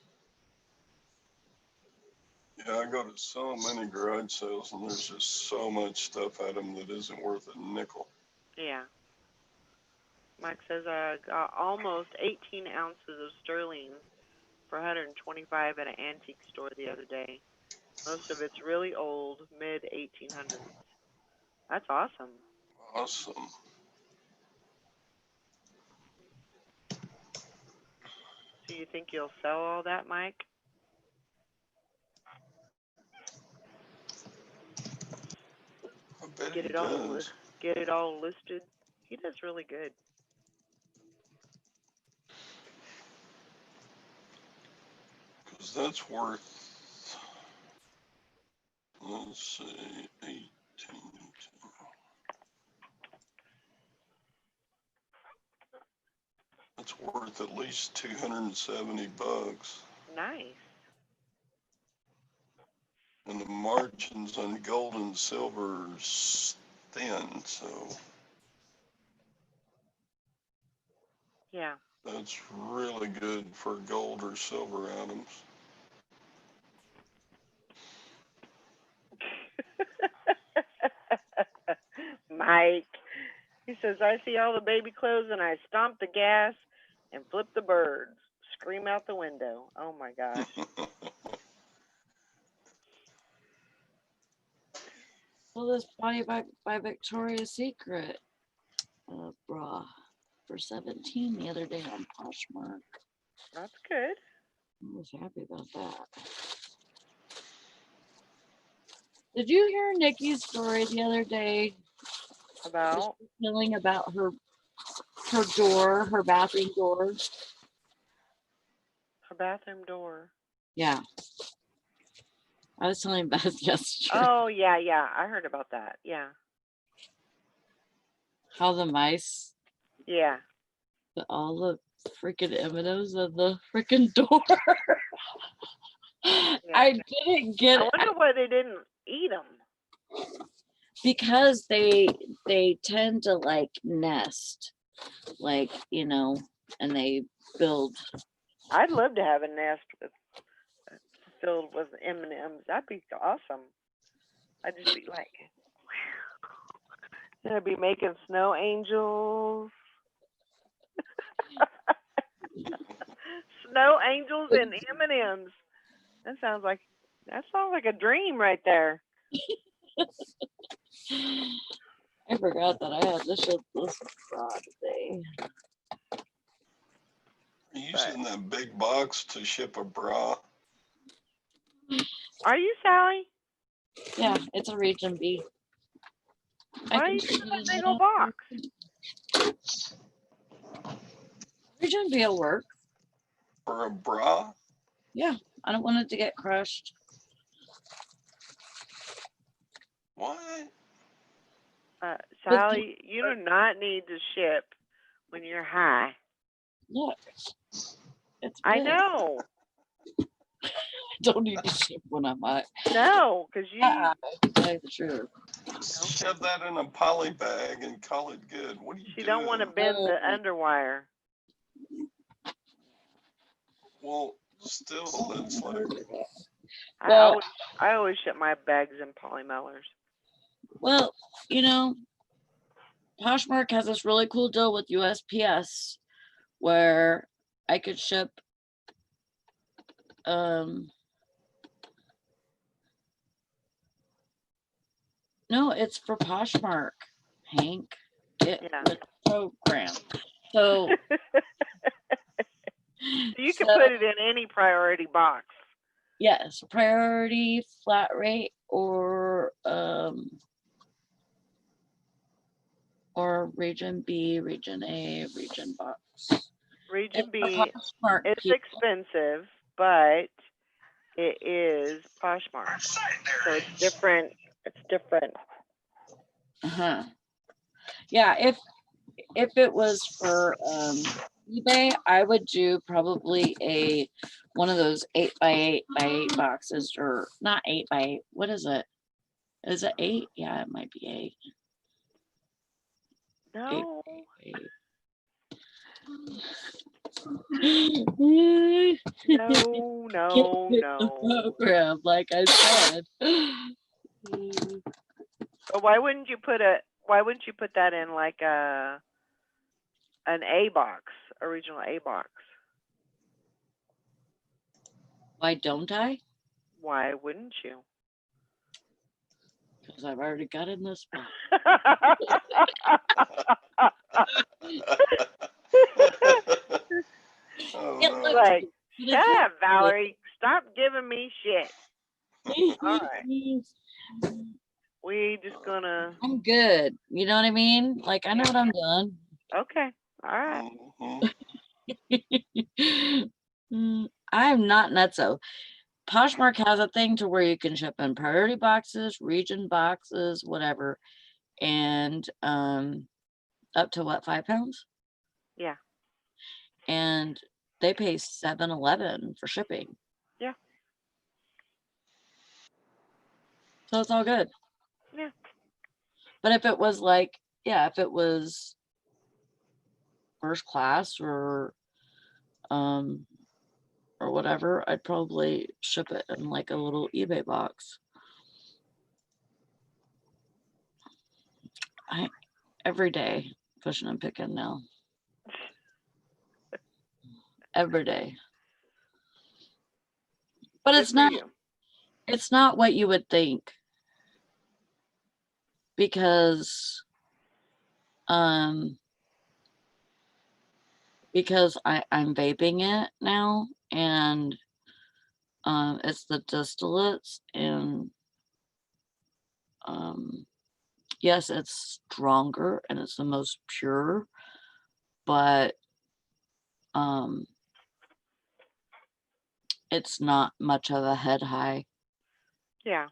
Yeah, I go to so many garage sales and there's just so much stuff at them that isn't worth a nickel. Yeah. Mike says I got almost 18 ounces of sterling for 125 at an antique store the other day. Most of it's really old, mid 1800s. That's awesome. Awesome. So you think you'll sell all that, Mike? I bet Get he it all does. get it all listed. He does really good. Because that's worth, let's see, 18. That's worth at least $270. Nice. And the margins on gold and silver are thin, so Yeah. that's really good for gold or silver items. Mike. He says, I see all the baby clothes and I stomp the gas and flip the birds. Scream out the window. Oh my gosh. Well, this body by Victoria's Secret bra for $17 the other day on Poshmark. That's good. I was happy about that. Did you hear Nikki's story the other day? About? Feeling about her door, her bathroom door. Her bathroom door. Yeah. I was telling Beth yesterday. Oh, yeah. I heard about that. Yeah. How the mice. Yeah. All the freaking M&Ms of the freaking door. Yeah. I didn't get it. I wonder why they didn't eat them. Because they tend to like nest, like, you know, and they build. I'd love to have a nest filled with M&Ms. That'd be awesome. I'd just be like, wow. I'd be making snow angels. Snow angels and M&Ms. That sounds like a dream right there. I forgot that I had this bra today. Are you using that big box to ship a bra? Are you, Sally? Yeah, it's a Region B. Why are you using that big old box? Region B will work. For a bra? Yeah, I don't want it to get crushed. What? Sally, you do not need to ship when you're high. Look, it's I big. know. I don't need to ship when I'm high. No, because you. Tell you the truth. Shove that in a poly bag and call it good. What are you doing? She don't want to bend the underwire. Well, still, that's like. Well, I always ship my bags in poly mailers. Well, you know, Poshmark has this really cool deal with USPS where I could ship no, it's for Poshmark, Hank. Get with the program. So you can put it in any priority box. Yes, priority, flat rate, or region B, region A, region box. Region It's for B, Poshmark it's people. expensive, but it is Poshmark. So it's different. It's different. Uh-huh. Yeah, if it was for eBay, I would do probably one of those 8x8x8 boxes, or not 8x8. What is it? Is it 8? Yeah, it might be 8. No. 8. No, no, no. Program, like I said. But why wouldn't you put that in like an A box, a regional A box? Why don't I? Why wouldn't you? Because I've already got in this box. Oh, It no. looks Like, good, but shut it's up, Valerie. Stop giving me shit. All right. We just gonna. I'm good. You know what I mean? Like, I know what I'm doing. Okay. All right. I'm not nutso. Poshmark has a thing to where you can ship in priority boxes, region boxes, whatever, and up to what, 5 pounds? Yeah. And they pay $7.11 for shipping. Yeah. So it's all good. Yeah. But if it was like, yeah, if it was first class or whatever, I'd probably ship it in like a little eBay box. Every day pushing and picking now. Every day. But Good it's for not you. it's not what you would think. Because I'm vaping it now, and it's the distillates, and yes, it's stronger and it's the most pure, but it's not much of a head high. Yeah.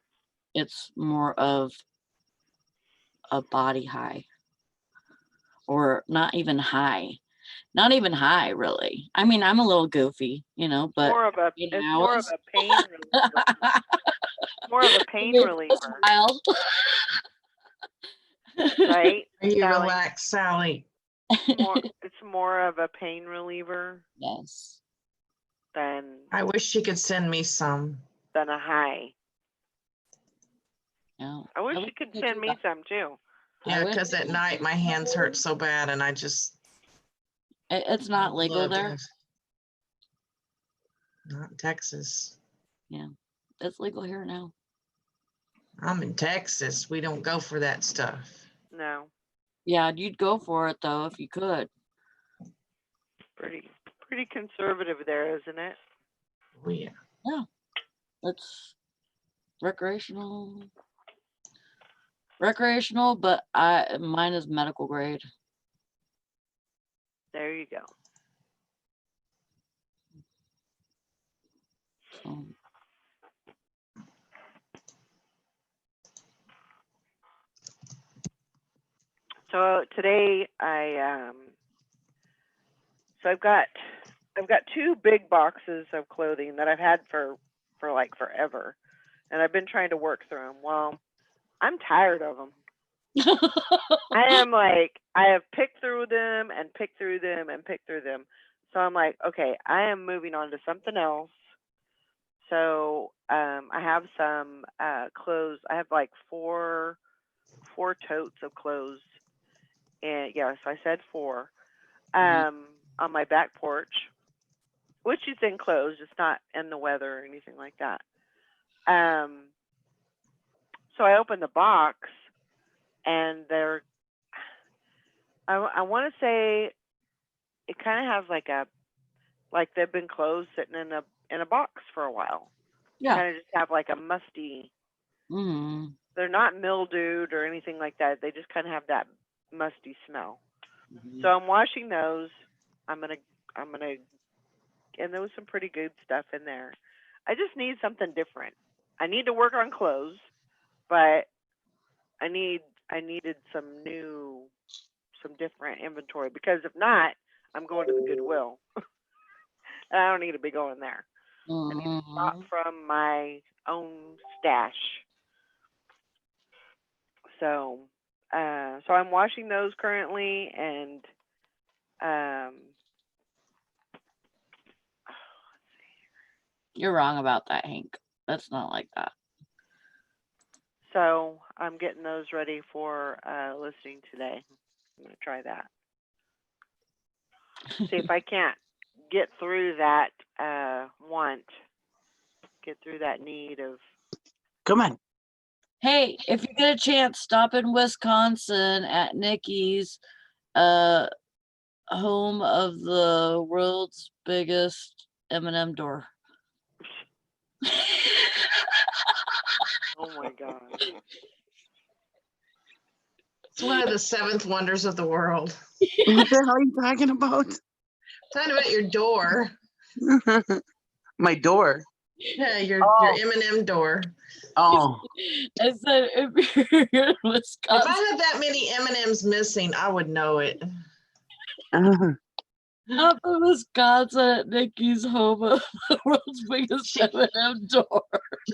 It's more of a body high, or not even high really. I mean, I'm a little goofy, but It's more of a pain reliever. More of a pain reliever. Right? Are you Sally? relaxed, Sally? It's more of a pain reliever Yes. than I wish she could send me some. a high. No. I wish you could send me some too. Yeah, because at night my hands hurt so bad, and I just. It's not legal there. Not in Texas. Yeah, it's legal here now. I'm in Texas. We don't go for that stuff. No. Yeah, you'd go for it though if you could. Pretty conservative there, isn't it? Oh yeah. Yeah, it's recreational, but mine is medical grade. There you go. So today I've got 2 big boxes of clothing that I've had for like forever, and I've been trying to work through them. Well, I'm tired of them. I am like, I have picked through them and picked through them and picked through them. So I'm like, okay, I am moving on to something else. So I have some clothes. I have like four totes of clothes, and yes, I said 4 on my back porch, which is enclosed. It's not in the weather or anything like that. So I opened the box, and I want to say it kind of has like they've been closed sitting in a box for a while. Yeah. kind of just have like a musty. Mm. They're not mildewed or anything like that. They just kind of have that musty smell. Mm-hmm. So I'm washing those. I'm gonna, and there was some pretty good stuff in there. I just need something different. I need to work on clothes, but I needed some different inventory, because if not, I'm going to the Goodwill. And I don't need to be going there. I need to shop from my own stash. So, so I'm washing those currently, and You're wrong about that, Hank. That's not like that. so I'm getting those ready for listening today. I'm gonna try that. See if I can't get through that get through that need of. Come on. Hey, if you get a chance, stop in Wisconsin at Nikki's, home of the world's biggest M&M door. Oh my god. It's one of the seventh wonders of the world. What the hell are you talking about? Talking about your door. My door. Yeah, your M&M door. Oh, I said, if you're in If Wisconsin, I had that many M&Ms missing, I would know it. up in Wisconsin at Nikki's home of the world's biggest M&M door.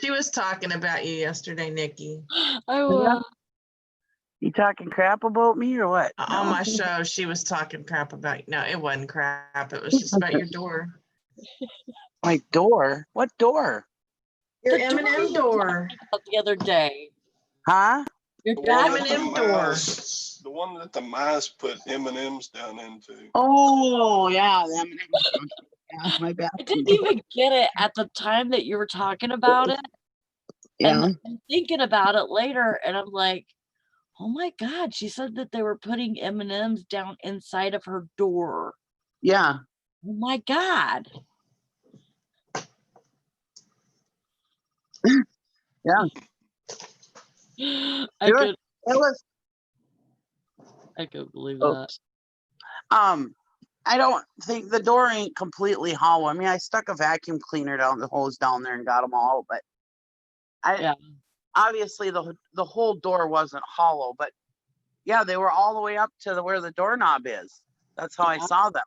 She was talking about you yesterday, Nikki. I was. you talking crap about me or what? On my show, she was talking crap about you. No, it wasn't crap. It was just about your door. My door? What door? Your The M&M door. The other day. Huh? Your The dad one that the M&M door. mice- The one that the mice put M&Ms down into. Oh, yeah. Yeah, my bad. I didn't even get it at the time that you were talking about it. Yeah. And I'm thinking about it later, and I'm like, oh my God, she said that they were putting M&Ms down inside of her door. Yeah. Oh my God. Yeah. I It was. could believe that. I don't think the door ain't completely hollow. I mean, I stuck a vacuum cleaner down the hose down there and got them all, but obviously the whole door wasn't hollow, but yeah, they were all the way up to where the doorknob is. That's how I saw them.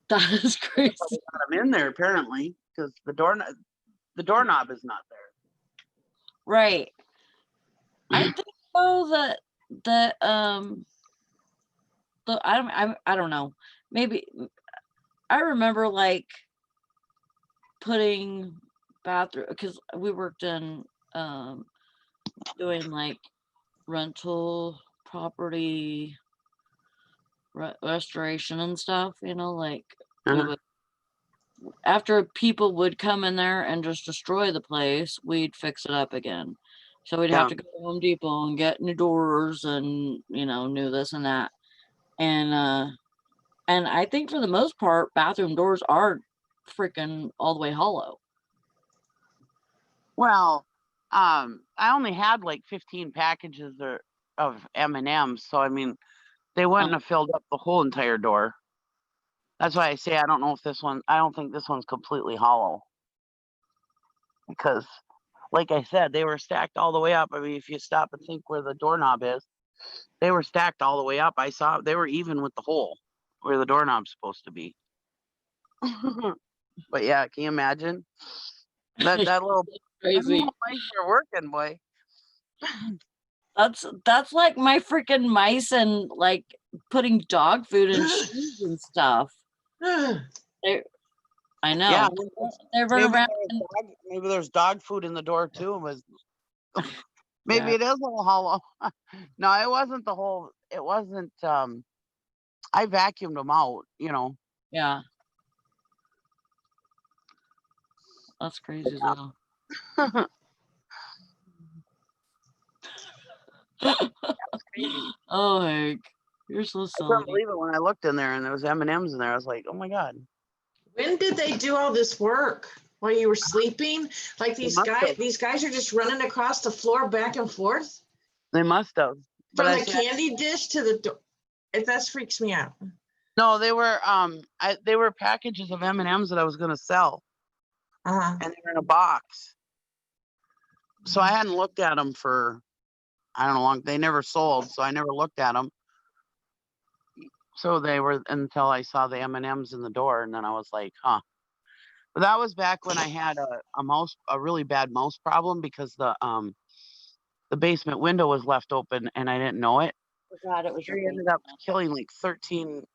That is crazy. They got them in there apparently because the doorknob is not there. Right. I think though that I don't know. Maybe I remember like putting bathroom, because we worked in doing like rental property restoration and stuff, you know, like we would, after people would come in there and just destroy the place, we'd fix it up again. So we'd have to go to Home Depot and get new doors and, you know, new this and that. And I think for the most part, bathroom doors are freaking all the way hollow. Well, I only had like 15 packages of M&Ms, so I mean, they wouldn't have filled up the whole entire door. That's why I say I don't think this one's completely hollow. Because, like I said, they were stacked all the way up. I mean, if you stop and think where the doorknob is, they were stacked all the way up. I saw they were even with the hole where the doorknob's supposed to be. But yeah, can you imagine? That little Crazy. place you're working, boy. That's like my freaking mice and like putting dog food in shoes and stuff. I know. Yeah, they run around. Maybe there's dog food in the door too. Maybe it is a little hollow. No, it wasn't the whole. It wasn't. I vacuumed them out. You know. Yeah. That's crazy though. Oh, Hank, you're so silly. I couldn't believe it when I looked in there and there was M&Ms in there. I was like, oh my God. When did they do all this work? while you were sleeping? Like They must have. these guys are just running across the floor back and forth They must have. But from I the said, candy dish to the door. That freaks me out. no, they were they were packages of M&Ms that I was gonna sell, Uh-huh. and they were in a box. So I hadn't looked at them for I don't know long. They never sold, so I never looked at them. So they were until I saw the M&Ms in the door, and then I was like, huh. But that was back when I had a really bad mouse problem because the basement window was left open and I didn't know it. Forgot it was your We ended up killing like 13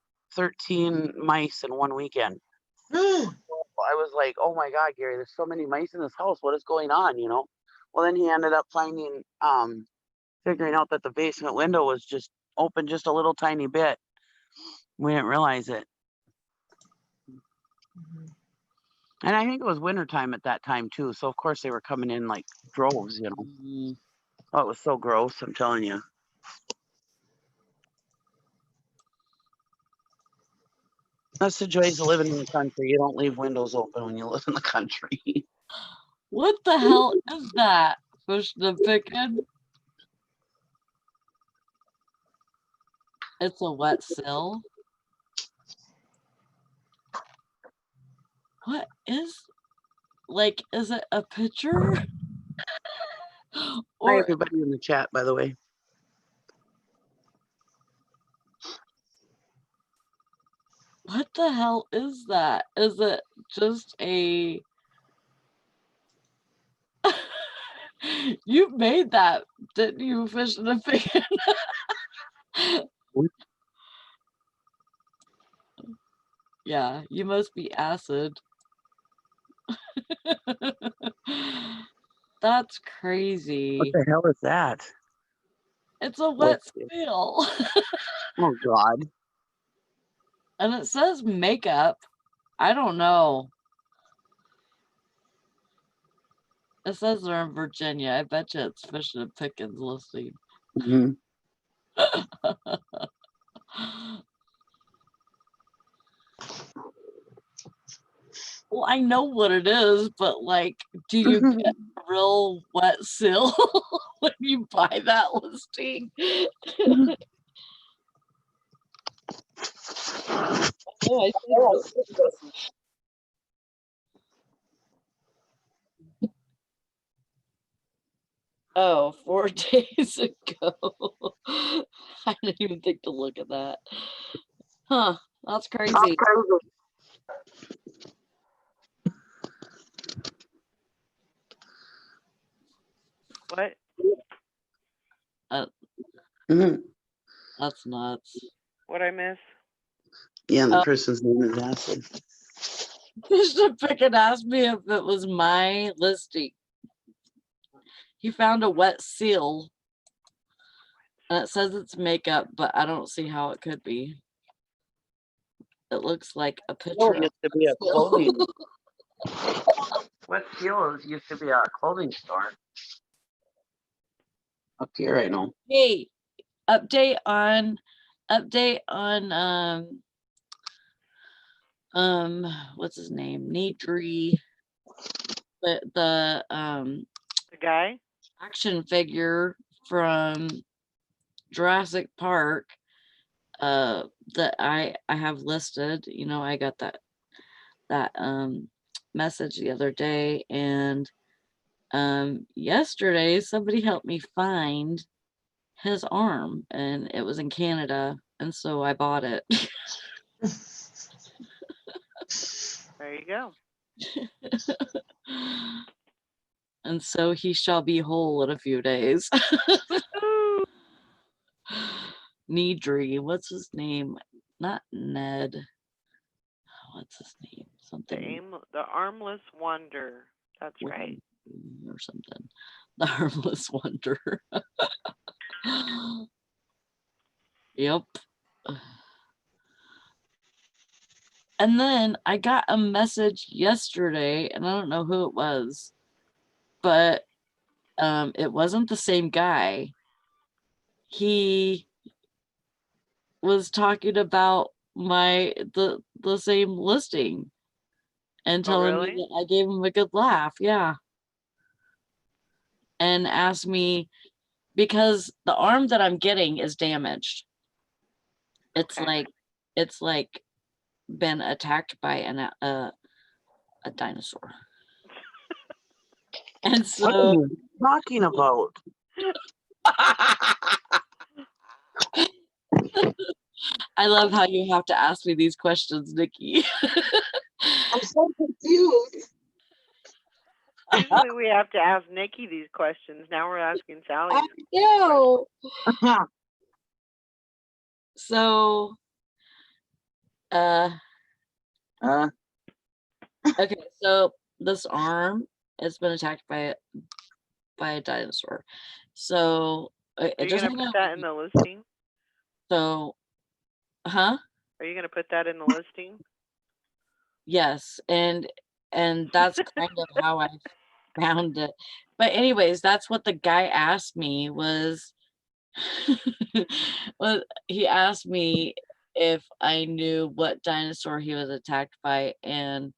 mice in one weekend. I was like, oh my God, Gary, there's so many mice in this house. What is going on? You know? Well, then he ended up figuring out that the basement window was just open just a little tiny bit. We didn't realize it. And I think it was wintertime at that time too. So of course they were coming in like droves, you know. Oh, it was so gross, I'm telling you. That's the joys of living in the country. You don't leave windows open when you live in the country. What the hell is that? Fish the pickin'? It's a wet sill. What is, like, is it a picture? Hi, Or everybody in the chat, by the way. what the hell is that? Is it just a... You made that, didn't you, Fish the pickin'? Yeah, you must be acid. That's What crazy. the hell is that? It's a What? wet spill. Oh God. And it says makeup. I don't know. It says they're in Virginia. I bet you it's Fish and Pickens listing. Mm-hmm. Well, I know what it is, but like, do you get real wet sill when you buy that listing? Oh, I see. Oh, 4 days ago. I didn't even think to look at that. Huh, that's crazy. What? That's nuts. What I miss? Yeah, and the person's name is Acid. Mr. Pickett asked me if it was my listing. He found a wet seal. And it says it's makeup, but I don't see how it could be. It looks like a picture. It used to be a clothing. Wet Seal used to be a clothing store. Up here, I know. Hey, update on what's his name? Needry. The guy? action figure from Jurassic Park that I have listed. You know, I got that message the other day, and yesterday somebody helped me find his arm, and it was in Canada, and so I bought it. There you go. And so he shall be whole in a few days. Needry, what's his name? Not Ned. What's his name? Something. The Armless Wonder. That's right. Or something. The Armless Wonder. Yep. And then I got a message yesterday, and I don't know who it was, but it wasn't the same guy. He was talking about the same listing, and telling really? me that I gave him a good laugh. Yeah. And asked me because the arm that I'm getting is damaged. Okay. It's like been attacked by a dinosaur. And What are so you talking about? I love how you have to ask me these questions, Nikki. I'm so confused. Usually we have to ask Nikki these questions. Now we're asking Sally. know. So okay, so this arm has been attacked by a dinosaur. So Are it you just gonna put that in the listing? so huh? Are you gonna put that in the listing? Yes, and that's kind of how I found it. But anyways, that's what the guy asked me was well, he asked me if I knew what dinosaur he was attacked by, and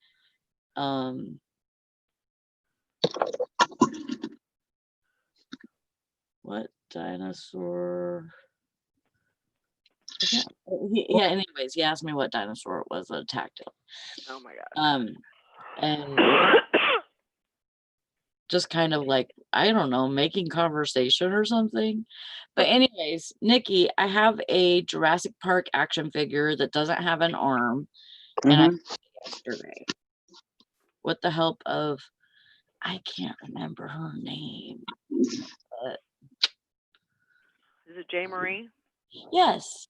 what dinosaur? Yeah, anyways, he asked me what dinosaur it was that attacked him. Oh my god. And just kind of like, I don't know, making conversation or something. But anyways, Nikki, I have a Jurassic Park action figure that doesn't have an arm. And I Mhm. yesterday with the help of, I can't remember her name. But Is it J. Marie? yes.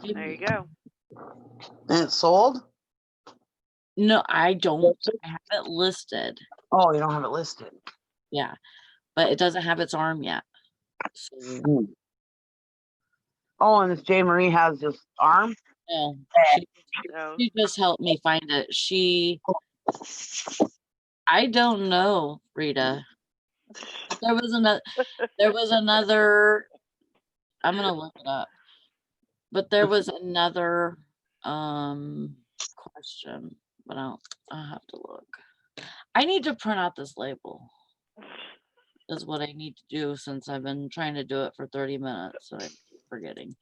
There you go. And it's sold? No, I don't. I have it listed. Oh, you don't have it listed. Yeah. But it doesn't have its arm yet. So, Oh, and this J. Marie has this arm? no, No. she just helped me find it. I don't know, Rita. There was another, I'm gonna look it up. But there was another question, but I'll have to look. I need to print out this label. Is what I need to do since I've been trying to do it for 30 minutes, so I keep forgetting.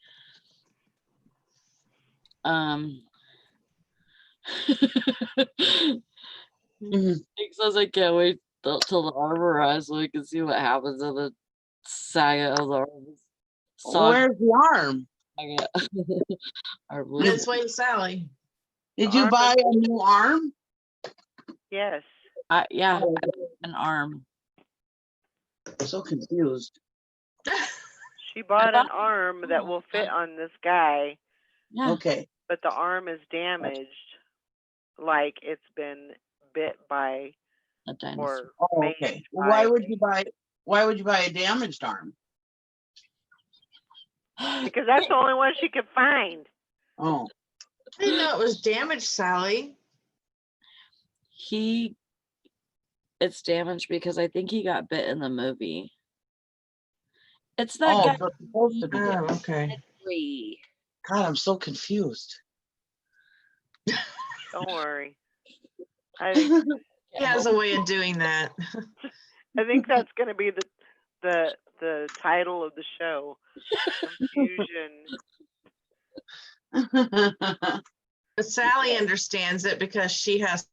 Nick says I can't wait till the arm arrives so we can see what happens in the saga of the arm. Where's the arm? Our This way, Sally. Did you buy a new arm? Yes. Yeah, Oh. an arm. I'm so confused. She bought an arm that will fit on this guy. Yeah. Okay. But the arm is damaged, like it's been bit by a dinosaur. or Oh, okay. Why would you buy a damaged arm? Because that's the only one she could find. Oh. I didn't know it was damaged, Sally. It's damaged because I think he got bit in the movie. It's that guy. So it's supposed to be dead. Oh, okay. God, I'm so confused. Don't worry. I think He has a way of doing that. I think that's going to be the title of the show. Confusion. But Sally understands it because she has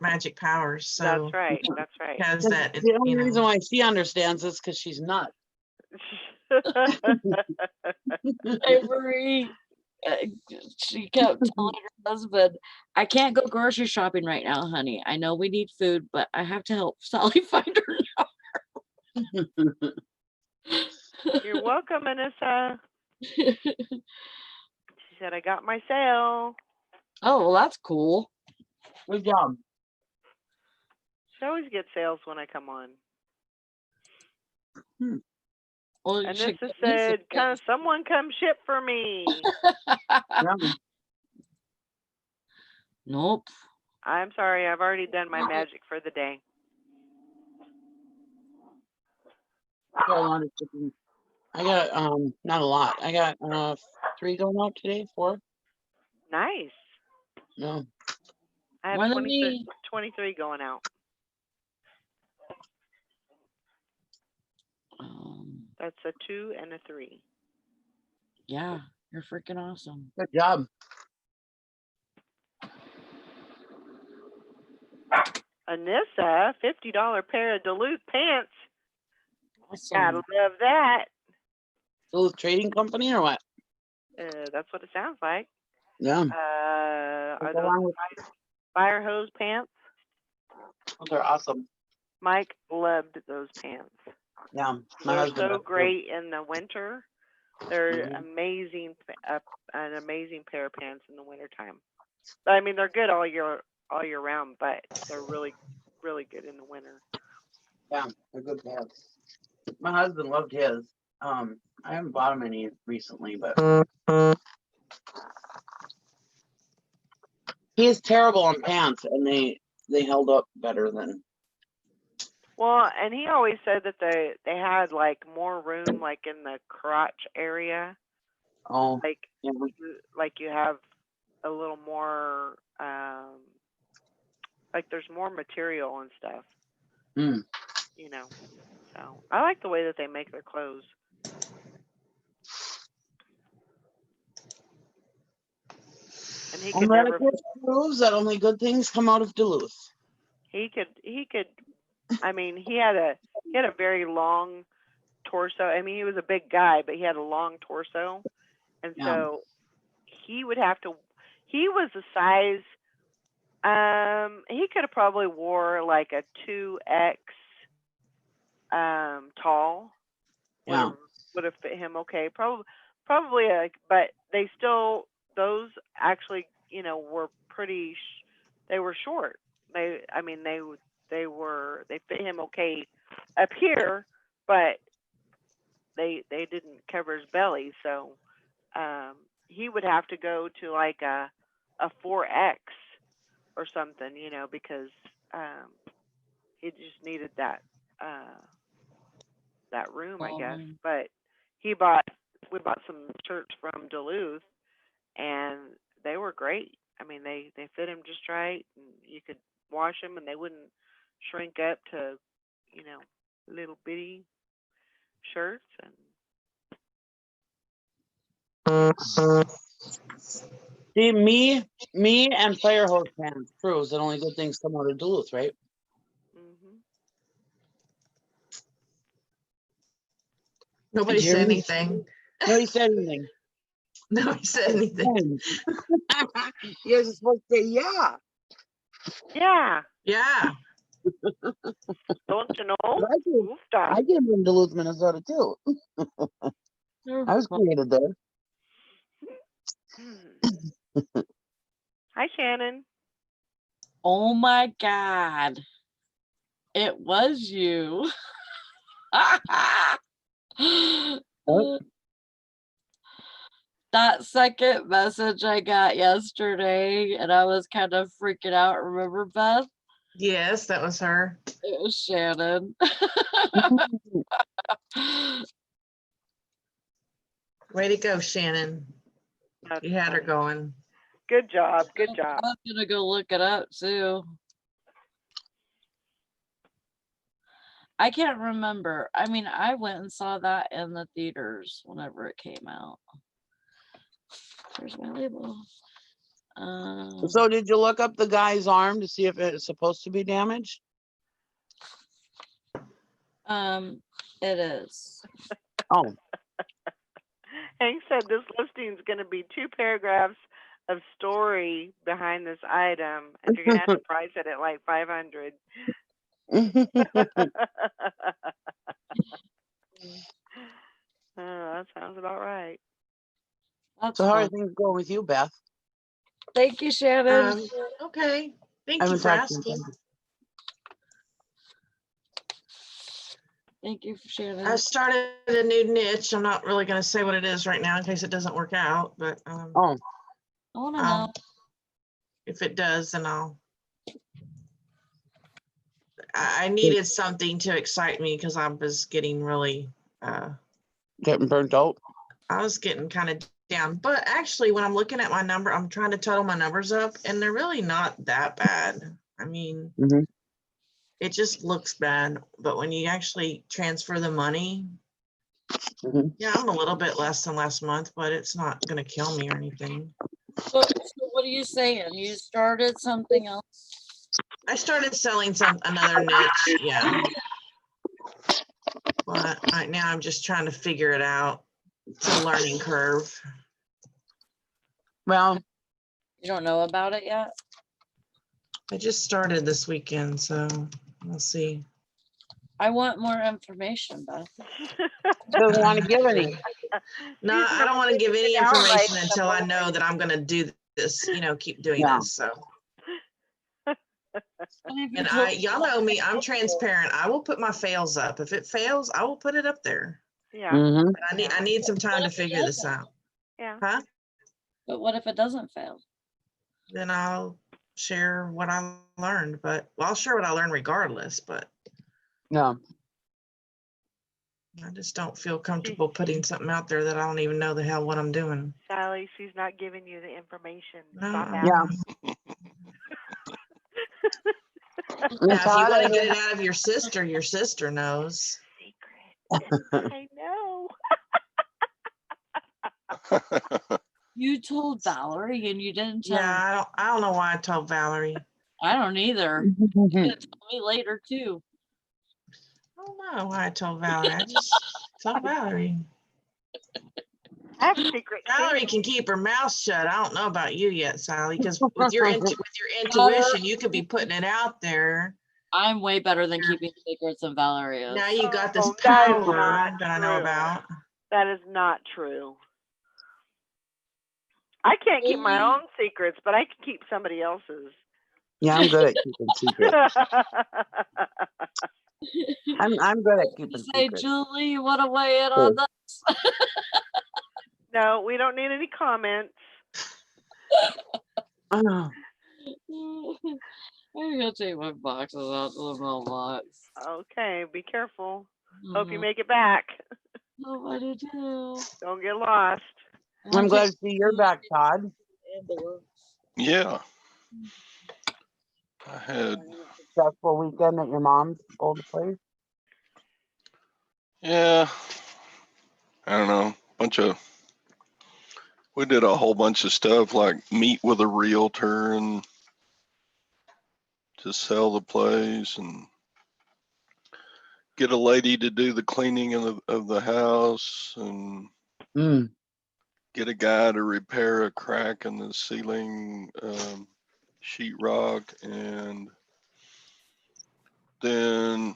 magic powers. So that's right. That's right. Has that? The only reason why she understands is because she's nuts. Avery, she kept telling her husband, I can't go grocery shopping right now, honey. I know we need food, but I have to help Sally find her now. You're welcome, Anissa. She said, I got my sale. Oh, well, that's cool. Good job. She always gets sales when I come on. Well, and this has said, someone come ship for me. Nope. I'm sorry, I've already done my magic for the day. I got not a lot. I got 3 going out today, 4. Nice. No. I have More than 23, me. 23 going out. That's a 2 and a 3. Yeah, you're freaking awesome. Good job. Anissa, $50 pair of Duluth pants. Gotta Awesome. love that. Duluth Trading Company or what? That's what it sounds like. Yeah. Are Go those along with- fire hose pants? They're awesome. Mike loved those pants. Yeah. My They're husband so does too. great in the winter. They're Mhm. amazing, an amazing pair of pants in the wintertime. I mean, they're good all year round, but they're really, really good in the winter. Yeah, they're good pants. My husband loved his. I haven't bought him any recently, but he is terrible on pants, and they held up better than. Well, and he always said that they had like more room, like in the crotch area, Oh, like yeah. you have a little more, like there's more material and stuff. Mm. You know, so I like the way that they make their clothes. And he could never. Proves that only good things come out of Duluth. He could. I mean, he had a very long torso. I mean, he was a big guy, but he had a long torso, and Yeah. so he would have to. He was the size. He could have probably wore like a 2X tall. Yeah. Would have fit him okay. Probably but those actually, were pretty. They were short. They fit him okay up here, but they didn't cover his belly. So he would have to go to like a 4X or something, because he just needed that room, I guess. But we bought some shirts from Duluth, and they were great. I mean, they fit him just right, and you could wash them, and they wouldn't shrink up to, little bitty shirts. And See, me and fire hose pants proves that only good things come out of Duluth, right? Nobody said anything. Nobody said anything. Nobody said anything. You guys are supposed to say yeah. Yeah. Yeah. Don't you know? I came from Duluth, Minnesota too. I was created there. Hi, Shannon. Oh my God. It was you. That second message I got yesterday, and I was kind of freaking out. Remember, Beth? Yes, that was her. It was Shannon. Way to go, Shannon. That's You had her funny. going. Good job. Good job. I was gonna go look it up too. I can't remember. I mean, I went and saw that in the theaters whenever it came out. Where's my label? So did you look up the guy's arm to see if it's supposed to be damaged? It is. Oh. Hank said this listing is going to be 2 paragraphs of story behind this item, and you're going to have to price it at like $500. That sounds about right. That's So how are fun. things going with you, Beth? Thank you, Shannon. Okay. Thank I you haven't for talked to asking. you. Thank you for Shannon. I started a new niche. I'm not really going to say what it is right now in case it doesn't work out, but Oh, I want to know. if it does, then I needed something to excite me because I was getting really, getting burnt out. I was getting kind of down. But actually, when I'm looking at my number, I'm trying to total my numbers up, and they're really not that bad. I mean, Mhm. it just looks bad. But when you actually transfer the money, Mhm. yeah, I'm a little bit less than last month, but it's not going to kill me or anything. So what are you saying? You started something else? I started selling another niche, yeah. But right now I'm just trying to figure it out. It's a learning curve. Well, You don't know about it yet? I just started this weekend, so we'll see. I want more information, Beth. doesn't want to give any. No, She's I don't want to give any downright information until I know that I'm going to do this, keep doing Yeah. this. So, And if you and told- y'all know me, I'm transparent. I will put my fails up. If it fails, I will put it up there. Yeah, Mhm. But I need some time What to if it figure this doesn't? out. yeah. Huh? But what if it doesn't fail? Then I'll share what I learned, but I'll share what I learned regardless, but Yeah. I just don't feel comfortable putting something out there that I don't even know the hell what I'm doing. Sally, she's not giving you the information. No. Stop Yeah. asking. Now, if you Todd, want to get it out of your sister knows. Secret. I know. You told Valerie and you didn't tell. Yeah, I don't know why I told Valerie. I don't either. You're gonna tell me later too. I don't know why I told Valerie. I just told Valerie. I have a secret Valerie too. can keep her mouth shut. I don't know about you yet, Sally, because with your intuition, you could be putting it out there. I'm way better than keeping secrets than Valerie is. Now you got this Oh, that is power not that I know true. about. That is not true. I can't keep my Really? own secrets, but I can keep somebody else's. Yeah, I'm good at keeping secrets. I'm good at keeping Say, secrets. Julie, you want to weigh in on this? No, we don't need any comments. Oh, I'm gonna take my boxes out to the mailbox. Okay, be careful. Hope you Mhm. make it back. Oh, what to do? Don't get lost. I'm glad to see you're back, Todd. Yeah. I had, Successful weekend at your mom's old place. yeah, I don't know, we did a whole bunch of stuff like meet with a realtor and to sell the place and get a lady to do the cleaning of the house and Mm. get a guy to repair a crack in the ceiling, sheetrock, and then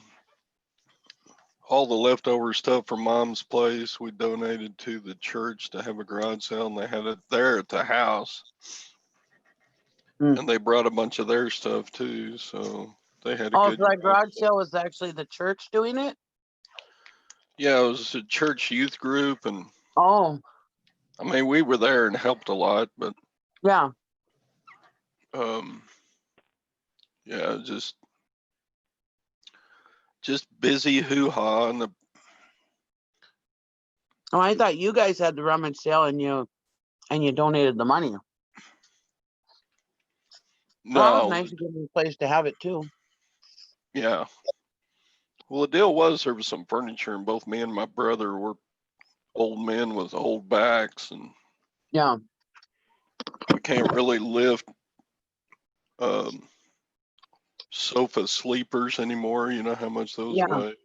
all the leftover stuff from mom's place we donated to the church to have a garage sale, and they had it there at the house. Mm. And they brought a bunch of their stuff too, so they had a Oh, good so that garage sale was actually the church doing it? Yeah, it was a church youth group, and Oh, I mean we were there and helped a lot, but yeah. yeah, just busy hoo-ha, and Oh, I thought you guys had the rummage sale and you donated the money. no, Well, it was nice to give them a place to have it too. yeah. Well, the deal was there was some furniture, and both me and my brother were old men with old backs, and Yeah. we can't really lift sofa sleepers anymore. You know how much those Yeah. weigh.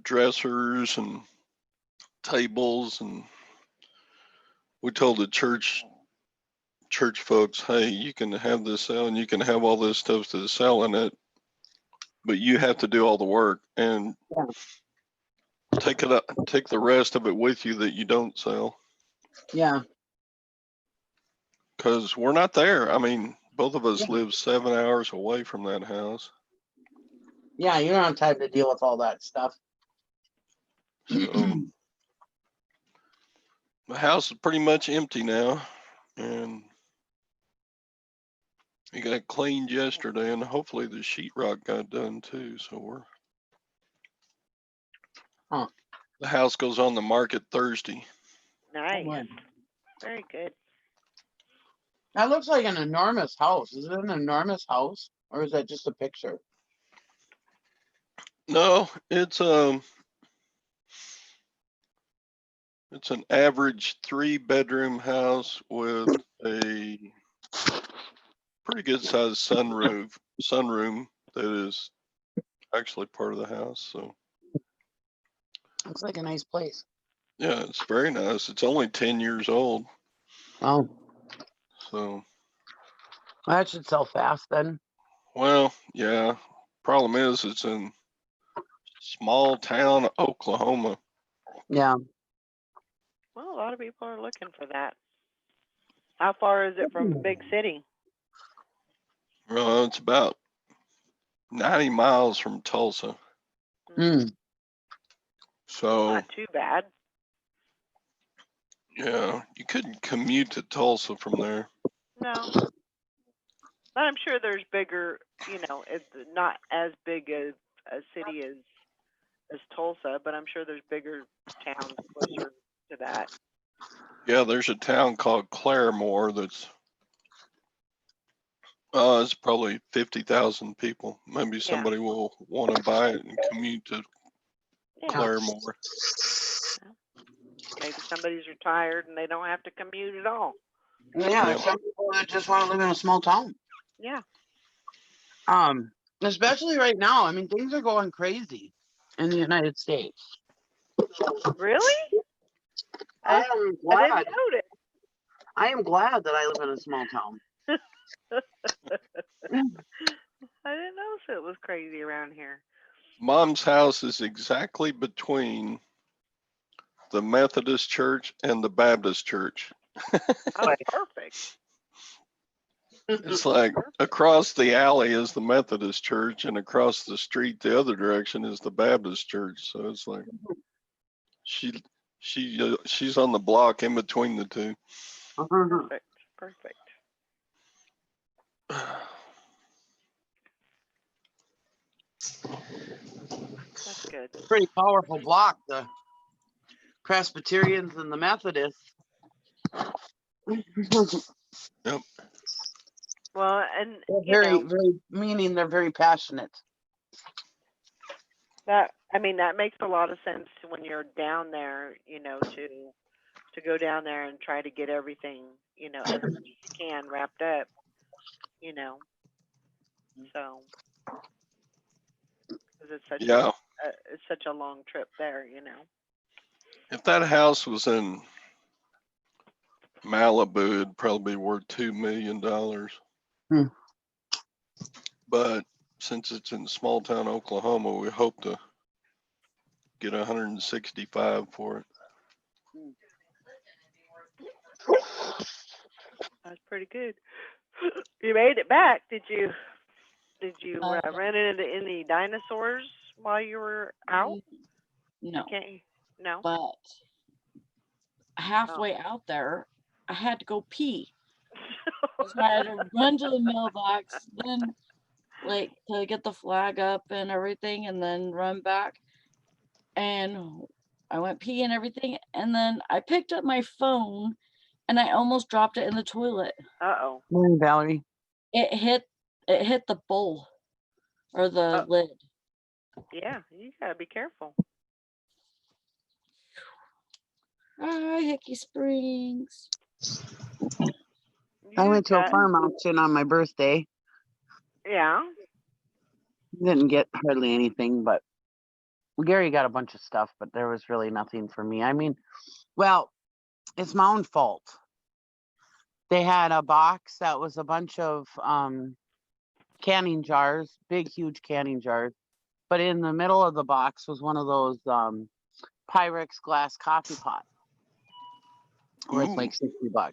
Dressers and tables, and we told the church folks, hey, you can have this sale and you can have all this stuff to sell in it, but you have to do all the work and take the rest of it with you that you don't sell, Yeah. because we're not there. I mean, both of us Yeah. live 7 hours away from that house. Yeah, you don't have time to deal with all that stuff. So the house is pretty much empty now, and it got cleaned yesterday, and hopefully the sheetrock got done too. So Huh. the house goes on the market Thursday. Nice. boy. Very good. That looks like an enormous house. Is it an enormous house or is that just a picture? No, it's an average 3-bedroom house with a pretty good sized sunroom that is actually part of the house. So Looks like a nice place. yeah, it's very nice. It's only 10 years old. Oh, So, that should sell fast then. well, yeah. Problem is, it's in small town Oklahoma. Yeah. Well, a lot of people are looking for that. How far is it from the big city? It's about 90 miles from Tulsa. Mm. So, Not too bad. yeah, you couldn't commute to Tulsa from there. No. But I'm sure there's bigger, it's not as big a city as Tulsa, but I'm sure there's bigger towns closer to that. Yeah, there's a town called Claremore that's it's probably 50,000 people. Maybe somebody will want to buy it and commute to Yeah. Claremore. Maybe somebody's retired and they don't have to commute at all. Yeah, there's some people that just want to live in a small town. Yeah. Especially right now. I mean, things are going crazy in the United States. Really? I I am didn't glad. notice. I am glad that I live in a small town. I didn't notice it was crazy around here. Mom's house is exactly between the Methodist church and the Baptist church. Oh, perfect. It's like across the alley is the Methodist church and across the street the other direction is the Baptist church. So it's like she's on the block in between the two. Perfect. Perfect. That's good. Pretty powerful block, the Presbyterians and the Methodists. Yep. Well, and They're very meaning they're very passionate. that makes a lot of sense when you're down there, to go down there and try to get everything, as much as you can wrapped up, So, because it's such a long trip there, If that house was in Malibu, it'd probably be worth $2 million. But since it's in small town Oklahoma, we hope to get 165 for it. That's pretty good. You made it back. Did you run into any dinosaurs while you were out? No, Okay. No. but halfway out there, I had to go pee. So I had to run to the mailbox, then to get the flag up and everything, and then run back. And I went pee and everything, and then I picked up my phone, and I almost dropped it in the toilet. Uh-oh. Morning, Valerie. It hit the bowl or the lid. Yeah, you gotta be careful. Hickey Springs. I went to a farm auction on my birthday. Yeah. Didn't get hardly anything, but Gary got a bunch of stuff, but there was really nothing for me. I mean, well, it's my own fault. They had a box that was a bunch of canning jars, big, huge canning jars. But in the middle of the box was one of those Pyrex glass coffee pots worth like $60.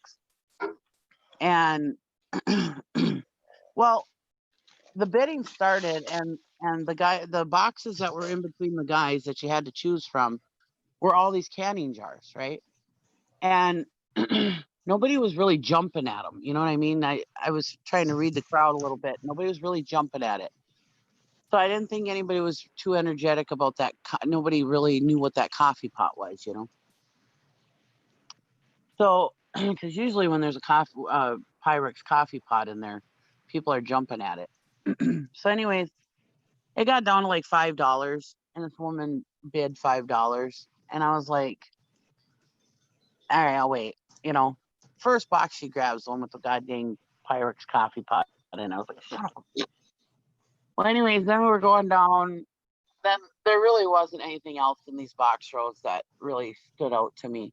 And well, the bidding started and the boxes that were in between the guys that you had to choose from were all these canning jars, right? And nobody was really jumping at them. You know what I mean? I was trying to read the crowd a little bit. Nobody was really jumping at it. So I didn't think anybody was too energetic about that. Nobody really knew what that coffee pot was, So, because usually when there's a coffee, Pyrex coffee pot in there, people are jumping at it. So, anyways, it got down to like $5, and this woman bid $5, and I was like, all right, I'll wait. You know, first box she grabs the one with the goddamn Pyrex coffee pot, and I was like, shut up. Well, anyways, then we were going down. Then there really wasn't anything else in these box rows that really stood out to me.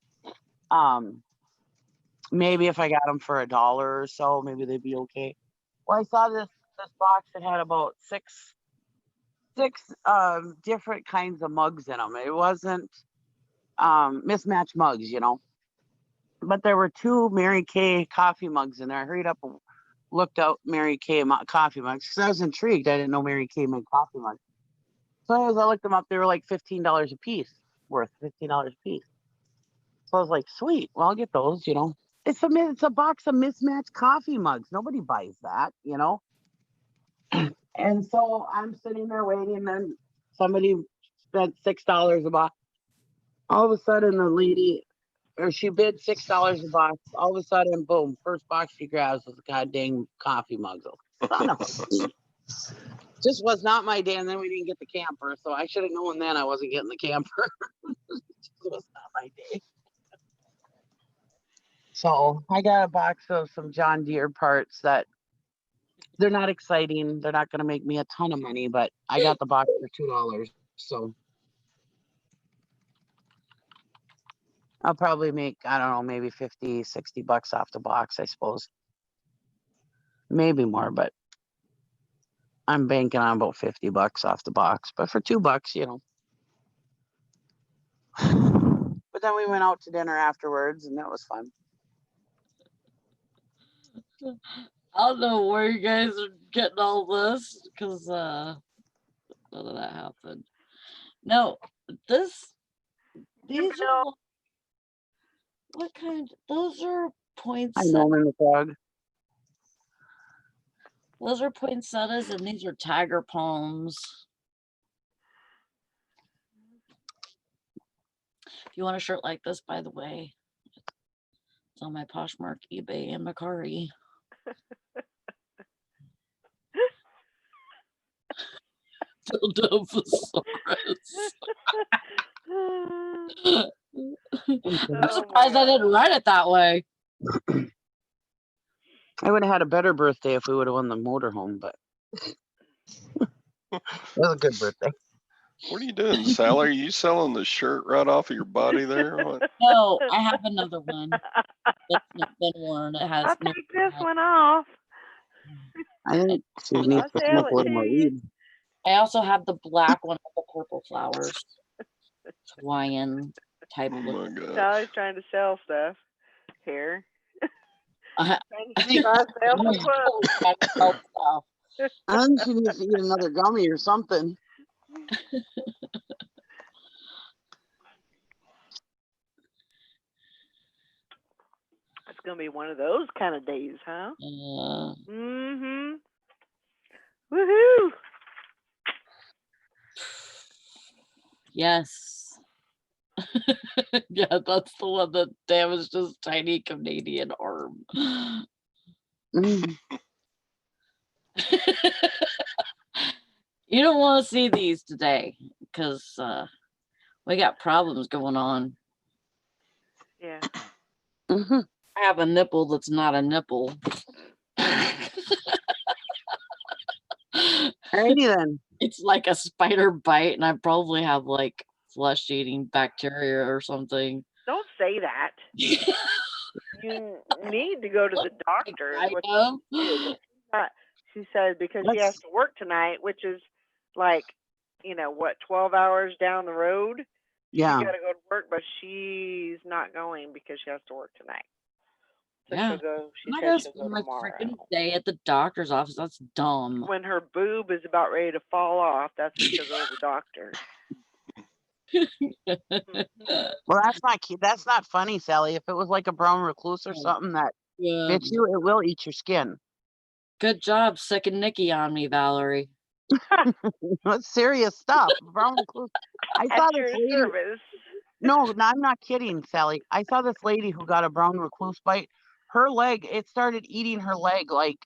Maybe if I got them for $1 or so, maybe they'd be okay. Well, I saw this box that had about six different kinds of mugs in them. It wasn't mismatched mugs, you know, but there were 2 Mary Kay coffee mugs in there. I hurried up and looked out Mary Kay coffee mugs because I was intrigued. I didn't know Mary Kay made coffee mugs. So as I looked them up, they were like $15 a piece, worth $15 a piece. So I was like, sweet, well, I'll get those, you know. It's a box of mismatched coffee mugs. Nobody buys that, you know. And so I'm sitting there waiting, and somebody spent $6 a box. All of a sudden, the lady, or she bid $6 a box. All of a sudden, boom, first box she grabs was a goddamn coffee mug. Son of a just was not my day. And then we didn't get the camper, so I should have known then I wasn't getting the camper. It was not my day. So I got a box of some John Deere parts that they're not exciting. They're not going to make me a ton of money, but I got the box for $2. So I'll probably make, I don't know, maybe 50, 60 bucks off the box, I suppose. Maybe more, but I'm banking on about 50 bucks off the box. But for $2, you know. But then we went out to dinner afterwards, and that was fun. I don't know where you guys are getting all this because none of that happened. No, these are what kind? Those are I know, poinsettias. in the frog. Those are poinsettias, and these are tiger palms. If you want a shirt like this, by the way, it's on my Poshmark, eBay, and Mercari. I'm surprised I didn't write it that way. I would have had a better birthday if we would have won the motorhome, but it was a good birthday. What are you doing, Sally? Are you selling the shirt right off of your body there? What? No, I have another one that's not been worn. It has I'll no take this tag. one off. I think she needs I'll to sell smoke a it little to more you. weed. I also have the black one with the purple flowers. It's Hawaiian type Oh of my look. gosh. Sally's trying to sell stuff here. I Trying to sell some clothes. I think she needs to eat another gummy or something. It's gonna be one of those kind of days, huh? Mm-hmm. Woohoo! Yes. Yeah, that's the one that damaged his tiny Canadian arm. Mm. You don't want to see these today because we got problems going on. Yeah. Mm-hmm. I have a nipple that's not a nipple. Alrighty then. It's like a spider bite, and I probably have like flesh-eating bacteria or something. Don't say that. You need to go to the doctor. Is what she said, because she has to work tonight, which is like, 12 hours down the road. Yeah. She got to go to work, but she's not going because she has to work tonight. So Yeah. she'll go. She I'm not said gonna she'll go spend my tomorrow. freaking day at the doctor's office. That's dumb. When her boob is about ready to fall off, that's when she'll go to the doctor. Well, that's not funny, Sally. If it was like a brown recluse or something that bit you, it will eat your skin. Good job sicking Nikki on me, Valerie. That's serious stuff. Brown recluse. I saw this lady. No, I'm not kidding, Sally. I saw this lady who got a brown recluse bite. Her leg, it started eating her leg, like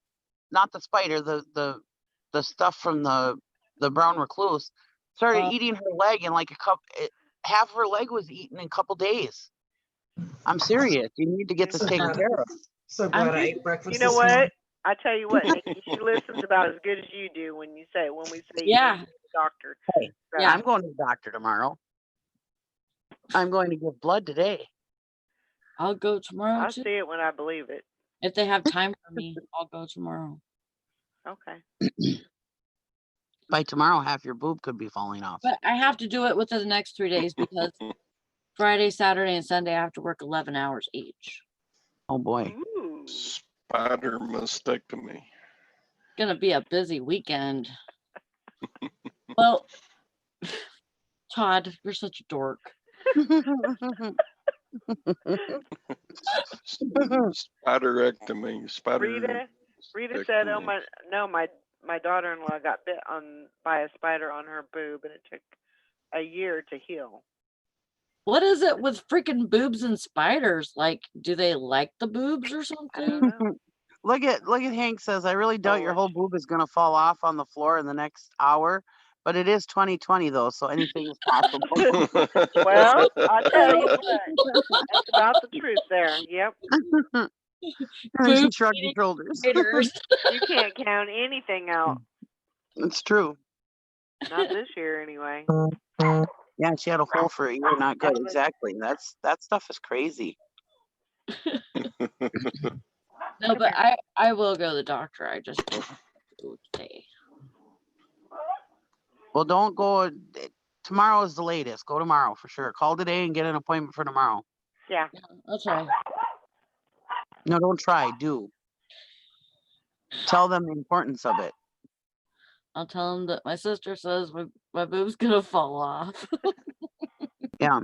not the spider, the stuff from the brown recluse started Uh, eating her leg in like half her leg was eaten in a couple days. I'm serious. You need to get this So taken glad, care of. so I'm glad I just- ate breakfast You know this what? morning. I tell you what, Nikki, she listens about as good as you do when we say you need Yeah. to go to the doctor. Hey, So, Yeah. I'm going to the doctor tomorrow. I'm going to give blood today. I'll go tomorrow I too. see it when I believe it. If they have time for me, I'll go tomorrow. Okay. By tomorrow, half your boob could be falling off. But I have to do it within the next 3 days because Friday, Saturday, and Sunday I have to work 11 hours each. Oh boy. Ooh. Spider mastectomy. Gonna be a busy weekend. Well, Todd, you're such a dork. Spiderectomy. Rita said, "Oh mastectomy. my daughter-in-law got bit by a spider on her boob, and it took a year to heal." What is it with freaking boobs and spiders? Like, do they like the boobs or I don't something? know. Look at Hank says, I really doubt your Polish. whole boob is gonna fall off on the floor in the next hour. But it is 2020 though, so anything is possible. Well, I'll tell you what, that's about the truth there. Yep. And then she Boob shrugged her eating shoulders. spiders. You can't count anything out. It's true. Not this year, anyway. Yeah, she had a hole for a year. Not good. Exactly. That stuff is crazy. No, but I will go to the doctor. I just don't have to go today. Well, don't go. Tomorrow is the latest. Go tomorrow for sure. Call today and get an appointment for tomorrow. Yeah. I'll try. No, don't try. Do. Tell them the importance of it. I'll tell him that my sister says my boob's gonna fall off. Yeah.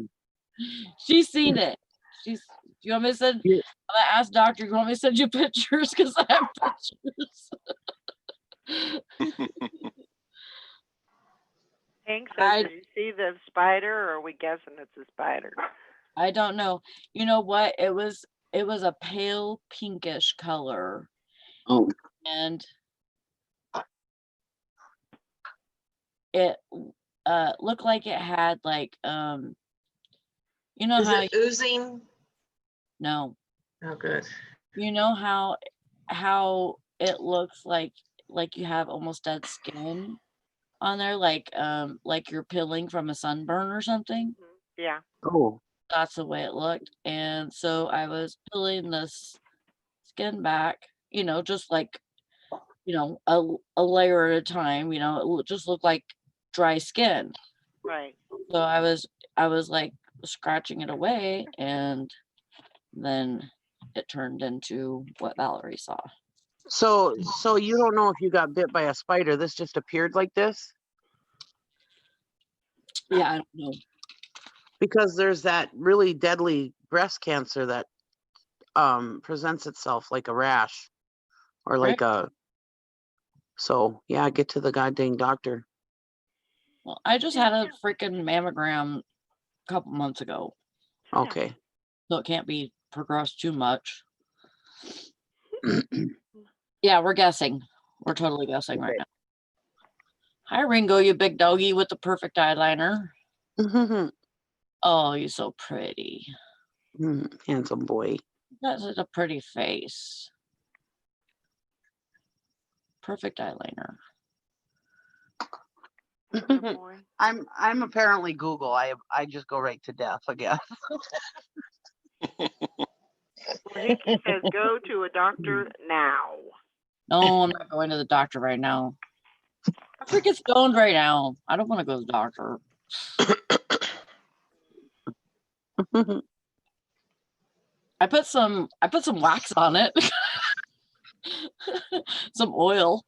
She's seen it. Do you want me to send? Yeah. I asked doctor, you want me to send you pictures? Because I have pictures. Hank says, "Did you see the spider, or are we guessing it's a spider?" I don't know. You know what? It was a pale pinkish color. Oh. And it looked like it had like you know Is how it oozing? no. Oh, good. You know how it looks like you have almost dead skin on there, like you're peeling from a sunburn or something. Yeah. Oh. That's the way it looked. And so I was peeling this skin back, just like, a layer at a time, it just looked like dry skin. Right. So I was like scratching it away, and then it turned into what Valerie saw. So you don't know if you got bit by a spider. This just appeared like this? Yeah, I don't know. Because there's that really deadly breast cancer that presents itself like a rash or like so yeah, get to the goddamn doctor. Well, I just had a freaking mammogram a couple months ago. Okay. So it can't be progressed too much. Yeah, we're guessing. We're totally guessing right now. Hi, Ringo, you big doggy with the perfect eyeliner. Oh, you're so pretty. Handsome boy. That's such a pretty face. Perfect eyeliner. I'm apparently Google. I just go right to death, I guess. Ricky says, "Go to a doctor now." No, I'm not going to the doctor right now. I'm freaking stoned right now. I don't want to go to the doctor. I put some wax on it. Some oil.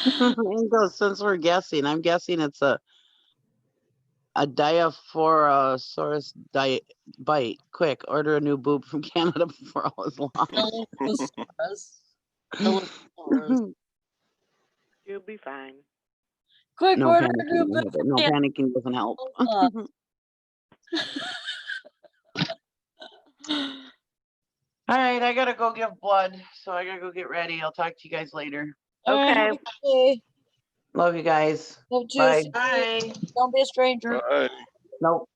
Since we're guessing, I'm guessing it's a Diaphorosaurus bite. Quick, order a new boob from Canada before all is lost. You'll be fine. Quick, No order panicking. No panicking doesn't help. All right, I gotta go give blood, so I gotta go get ready. I'll talk to you guys later. All right, have a good day. Love you guys. Love you. Bye. See you. Bye. Don't be a stranger. Right. Nope.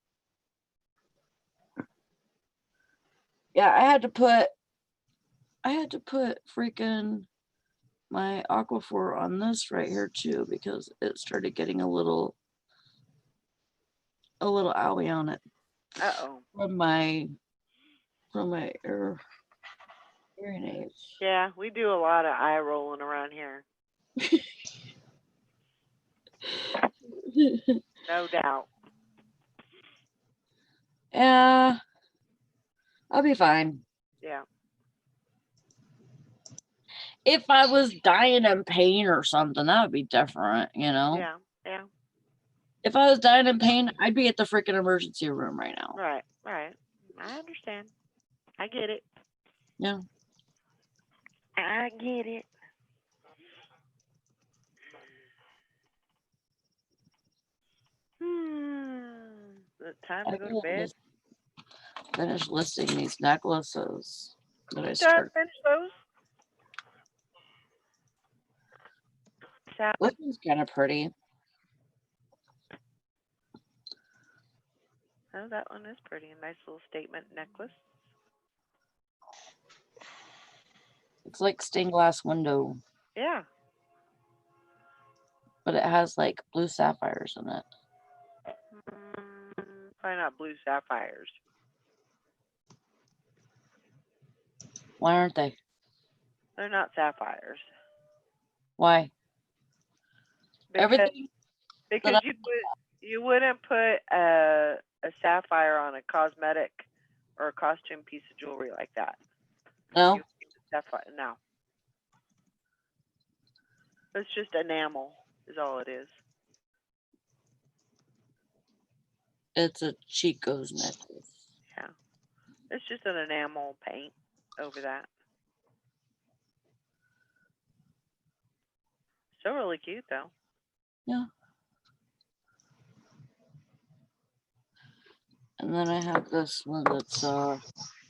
Yeah, I had to put freaking my Aquaphor on this right here too because it started getting a little owie on it Uh-oh. from my hearing aids. Yeah, we do a lot of eye rolling around here. No doubt. Yeah, I'll be fine. Yeah. If I was dying in pain or something, that would be different, you know? Yeah. Yeah. If I was dying in pain, I'd be at the freaking emergency room right now. Right. Right. I understand. I get it. Yeah. I get it. Is it time I to go to gotta bed? finish listing these necklaces that I You done started. finish those? Sally? This one's kind of pretty. Oh, that one is pretty. A nice little statement necklace. It's like stained glass window, Yeah. but it has like blue sapphires in it. Probably not blue sapphires. Why aren't they? They're not sapphires. Why? Because, Everything. because you wouldn't put a sapphire on a cosmetic or a costume piece of jewelry like that. No. Sapphire, no. It's just enamel is all it is. It's a Chico's necklace. Yeah. It's just an enamel paint over that. Still really cute though. Yeah. And then I have this one that's The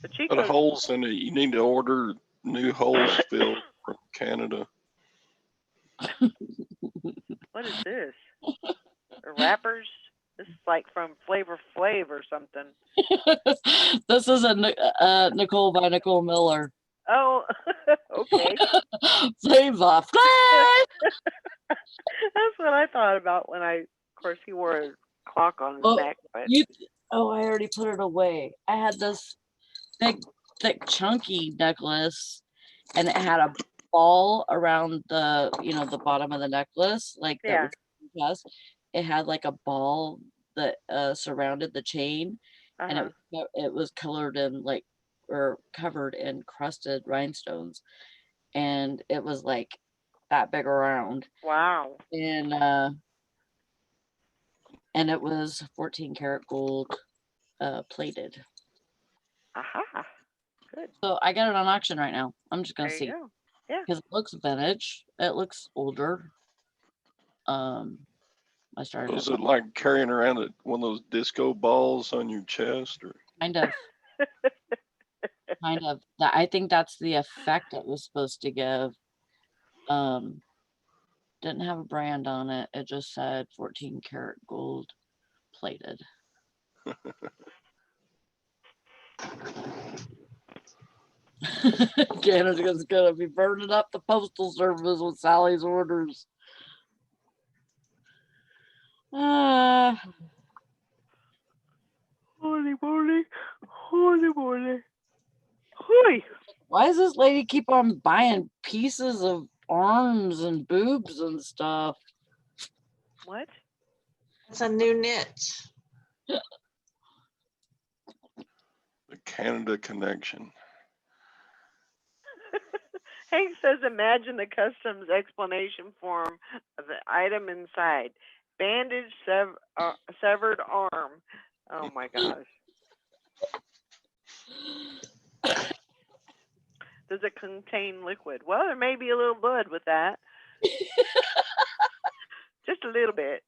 Put Chico's. holes in it. You need to order new holes filled from Canada. What is this? The wrappers? This is like from Flavor Flav or something. this is a Nicole by Nicole Miller. Oh, okay. Flavor Flav. That's what I thought about when of course, he wore a clock on his Oh, neck, but I already put it away. I had this big, thick, chunky necklace, and it had a ball around the, the bottom of the necklace, like yeah. that was. It had like a ball that surrounded the chain, and it was colored in or covered in crusted rhinestones, and it was like that big around. Wow. And it was 14 karat gold plated. Aha. Good. So I got it on auction right now. I'm just gonna There see. you go. Yeah. Because it looks vintage. It looks older. I started. Was it like carrying around one of those disco balls on your chest, or kind of? Kind of. I think that's the effect it was supposed to give. Didn't have a brand on it. It just said 14 karat gold plated. Canada's gonna be burning up the postal service with Sally's orders. Holy moly. Holy moly. Hooey. Why does this lady keep on buying pieces of arms and boobs and stuff? What? It's a new niche. the Canada connection? Hank says, imagine the customs explanation form of the item inside. Bandage, severed arm. Oh my gosh. Does it contain liquid? Well, there may be a little blood with that. Just a little bit.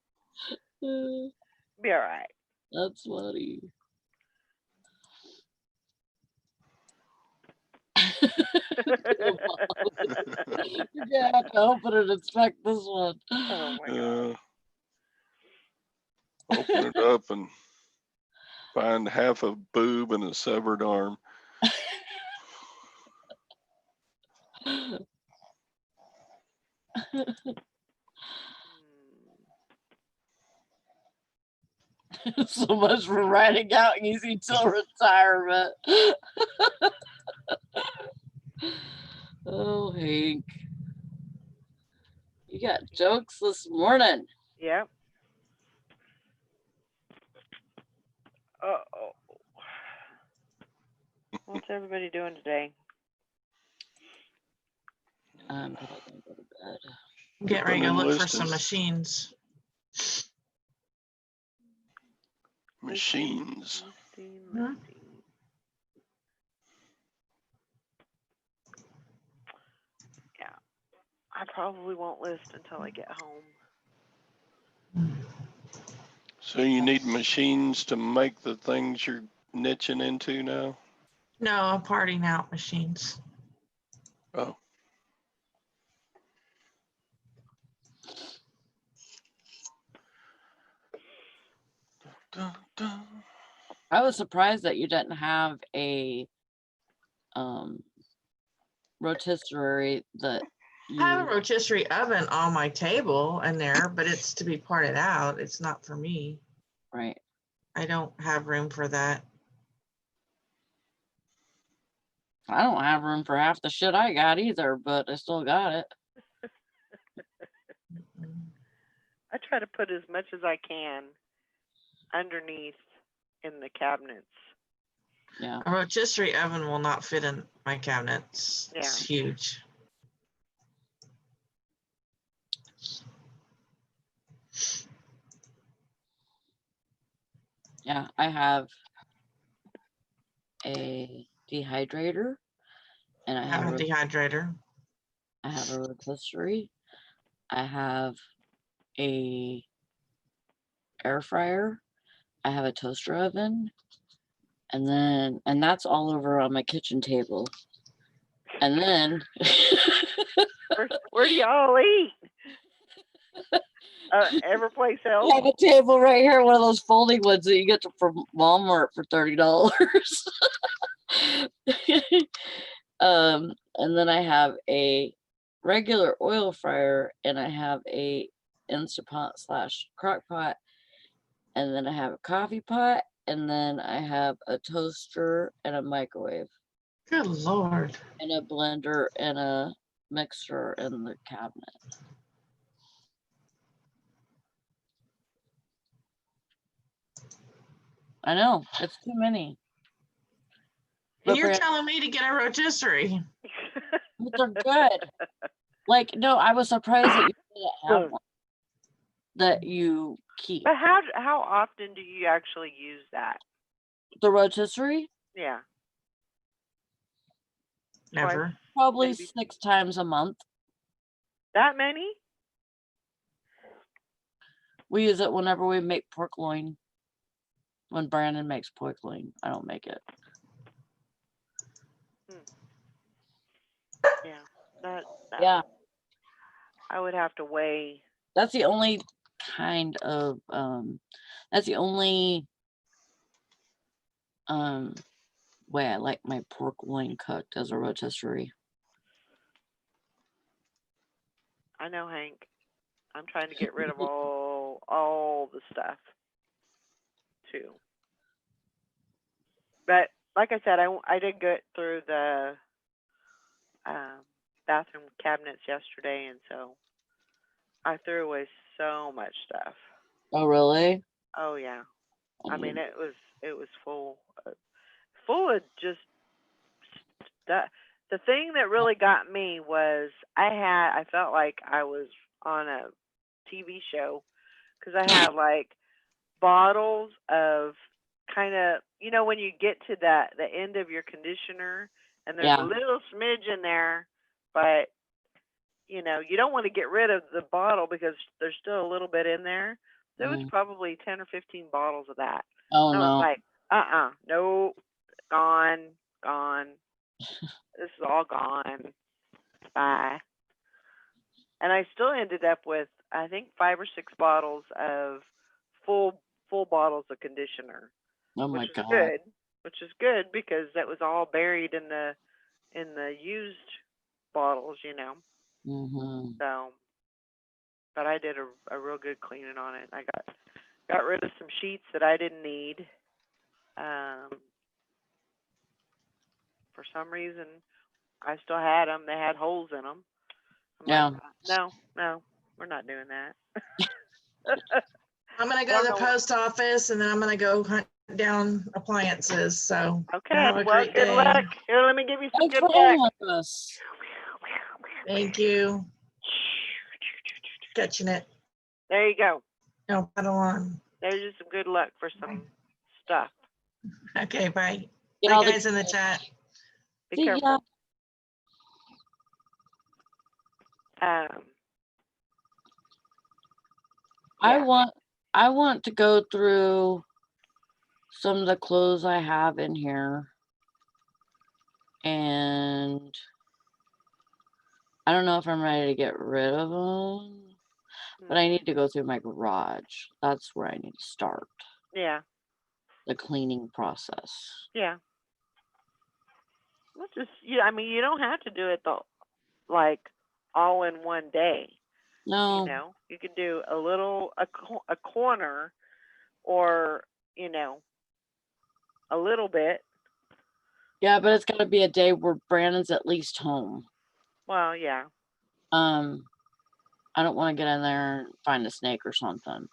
Be all right. That's funny. You're gonna have to open and inspect this one. Oh my god. Open it up and find half a boob and a severed arm. So much for riding out easy till retirement. Oh, Hank. You got jokes this morning. Yep. Uh-oh. What's everybody doing today? I'm probably gonna go to bed. Get ready to Opening look for list some is- machines. Machines. Huh? Yeah. I probably won't list until I get home. So you need machines to make the things you're niching into now? No, parting out machines. Oh. Dun, dun. I was surprised that you didn't have a rotisserie that I have a you, rotisserie oven on my table in there, but it's to be parted out. It's not for me. right? I don't have room for that. I don't have room for half the shit I got either, but I still got it. I try to put as much as I can underneath in the cabinets. Yeah. A rotisserie oven will not fit in my cabinets. It's huge. Yeah, I have a dehydrator and I I have have a dehydrator. I have a rotisserie. I have a air fryer. I have a toaster oven. And that's all over on my kitchen table. And then Where do y'all eat? Every place else? I have a table right here, one of those folding ones that you get from Walmart for $30. And then I have a regular oil fryer and I have a Instapot / crock pot. And then I have a coffee pot and then I have a toaster and a microwave Good Lord. and a blender and a mixer in the cabinet. I know, it's too many. And you're Brand- telling me to get a rotisserie. But they're good. Like, no, I was surprised that you didn't have one that you keep. But how often do you actually use that? The rotisserie? Yeah. Never. Probably Maybe. 6 times a month. That many? We use it whenever we make pork loin. When Brandon makes pork loin, I don't make it. Yeah. That Yeah, I would have to weigh. that's the only kind of that's the only way I like my pork loin cooked as a rotisserie. I know, Hank. I'm trying to get rid of all the stuff too. But like I said, I did get through the bathroom cabinets yesterday, and so I threw away so much stuff. Oh, really? Oh yeah. I mean, Mm. it was full of just that. The thing that really got me was I felt like I was on a TV show because I had like bottles of kind of, when you get to the end of your conditioner and there's Yeah. a little smidge in there, but you don't want to get rid of the bottle because there's still a little bit in there. There was probably 10 or 15 bottles of that. Oh, And I was no. like, no, gone. This is all gone. Bye. And I still ended up with, I think, 5 or 6 bottles of full bottles of conditioner, Oh which my is God. good. Which is good because that was all buried in the used bottles, Mm-hmm. So, but I did a real good cleaning on it. I got rid of some sheets that I didn't need. For some reason, I still had them. They had holes in them. Yeah. Like, no, we're not doing that. I'm gonna go to the post office and then I'm gonna go hunt down appliances. So Okay, have a well, great good day. luck. Here, let me give you some What's good wrong luck. with us? Thank you. Catching it. There you go. No, paddle on. There's just some good luck for some stuff. Okay, bye. Get Bye, all the guys in the chat. Be See ya. careful. I Yeah. want to go through some of the clothes I have in here. And I don't know if I'm ready to get rid of them, but I need to go through my garage. That's where I need to start Yeah. the cleaning process. Yeah. Well, just I mean, you don't have to do it like all in one day. No. You can do a corner, or a little bit. Yeah, but it's got to be a day where Brandon's at least home. Well, yeah. I don't want to get in there and find a snake or something.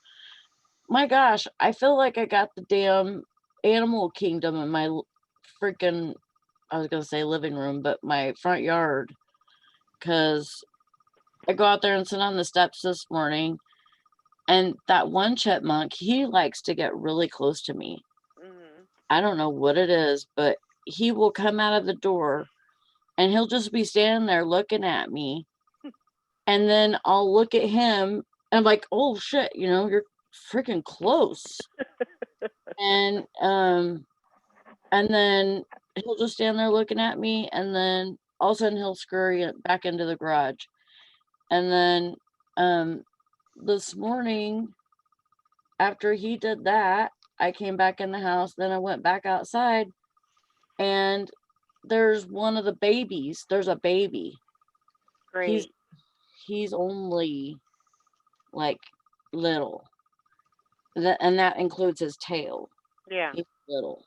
My gosh, I feel like I got the damn animal kingdom in my freaking, I was going to say living room, but my front yard. Because I go out there and sit on the steps this morning, and that one chipmunk, he likes to get really close to me. Mm-hmm. I don't know what it is, but he will come out of the door and he'll just be standing there looking at me. And then I'll look at him and I'm like, oh shit, you're freaking close. And then he'll just stand there looking at me, and then all of a sudden he'll scurry back into the garage. And then this morning, after he did that, I came back in the house, then I went back outside, and there's one of the babies. There's a baby. Great. He's only like little. And that includes his tail. Yeah. He's little.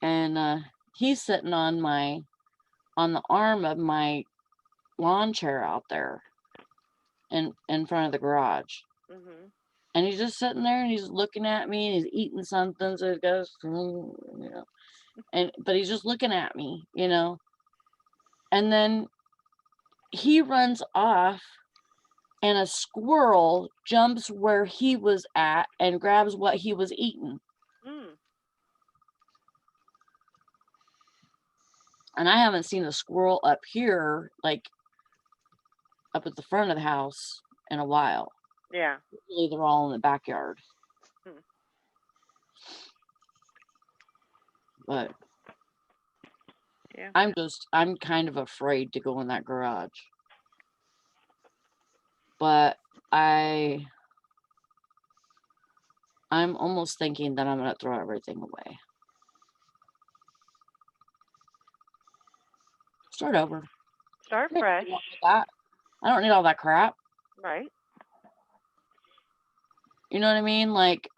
And he's sitting on the arm of my lawn chair out there in front of the garage. Mm-hmm. And he's just sitting there and he's looking at me and he's eating something. So it goes, but he's just looking at me, And then he runs off and a squirrel jumps where he was at and grabs what he was eating. Mm. And I haven't seen a squirrel up here, like up at the front of the house, in a while. Yeah. Usually they're all in the backyard. But yeah. I'm kind of afraid to go in that garage. But I'm almost thinking that I'm going to throw everything away. Start over. Start fresh. I don't need all that crap. Right. You know what I mean? Like,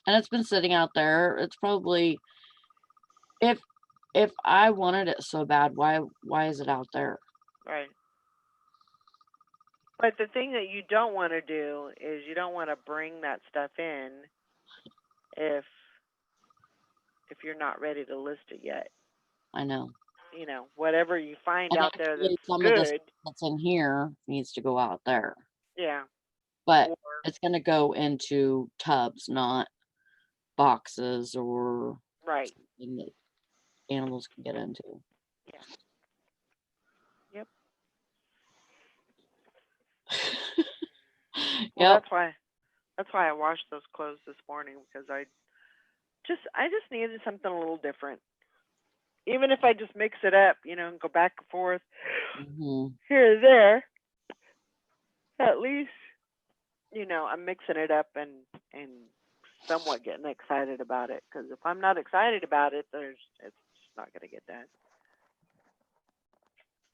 and it's been sitting out there. It's probably, if I wanted it so bad, why is it out there? Right. But the thing that you don't want to do is you don't want to bring that stuff in if you're not ready to list it yet. I know. Whatever you find And out there that's some good. Of this that's in here needs to go out there. Yeah. But it's going to go into tubs, not boxes or right. something that animals can get into. Yeah. Yep. Well, Yep. that's why I washed those clothes this morning, because I just needed something a little different. even if I just mix it up, and go back and forth Mhm. here and there, at least, I'm mixing it up and somewhat getting excited about it. Because if I'm not excited about it, it's just not gonna get done.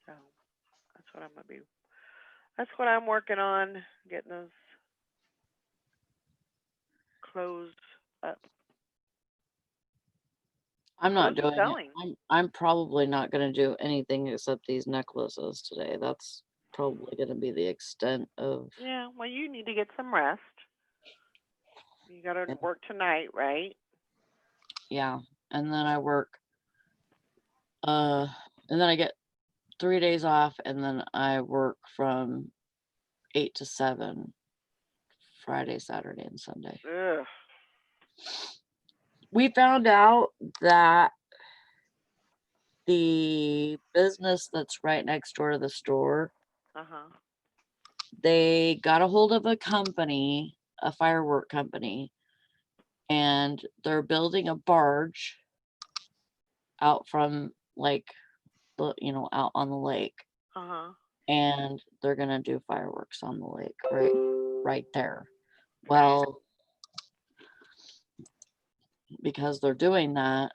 So that's what I'm gonna be. That's what I'm working on, getting those closed up. I'm not Close to doing it. selling. I'm probably not gonna do anything except these necklaces today. That's probably gonna be the extent of. Yeah, well, you need to get some rest. You got to Yeah. work tonight, right? Yeah, and then I work. And then I get 3 days off, and then I work from 8 to 7, Friday, Saturday, and Sunday. Ugh. We found out that the business that's right next door to the store, Uh-huh. they got a hold of a company, a firework company, and they're building a barge out from like out on the lake, Uh-huh. and they're gonna do fireworks on the lake right there. Well, because they're doing that,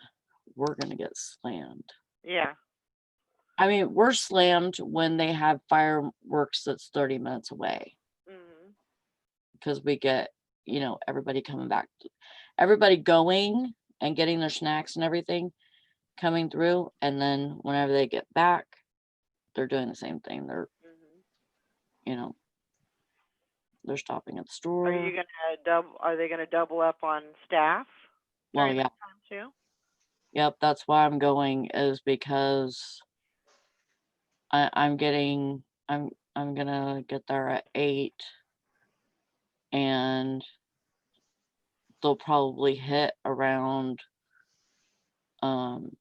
we're gonna get slammed. Yeah. I mean, we're slammed when they have fireworks that's 30 minutes away, Mhm. because we get, everybody coming back, everybody going and getting their snacks and everything coming through. And then whenever they get back, they're doing the same thing. They're, Mhm. they're stopping at the Are store. you gonna double? Are they gonna double up on staff Well, during yeah. that time too? Yep, that's why I'm going, is because I'm gonna get there at 8, and they'll probably hit around 9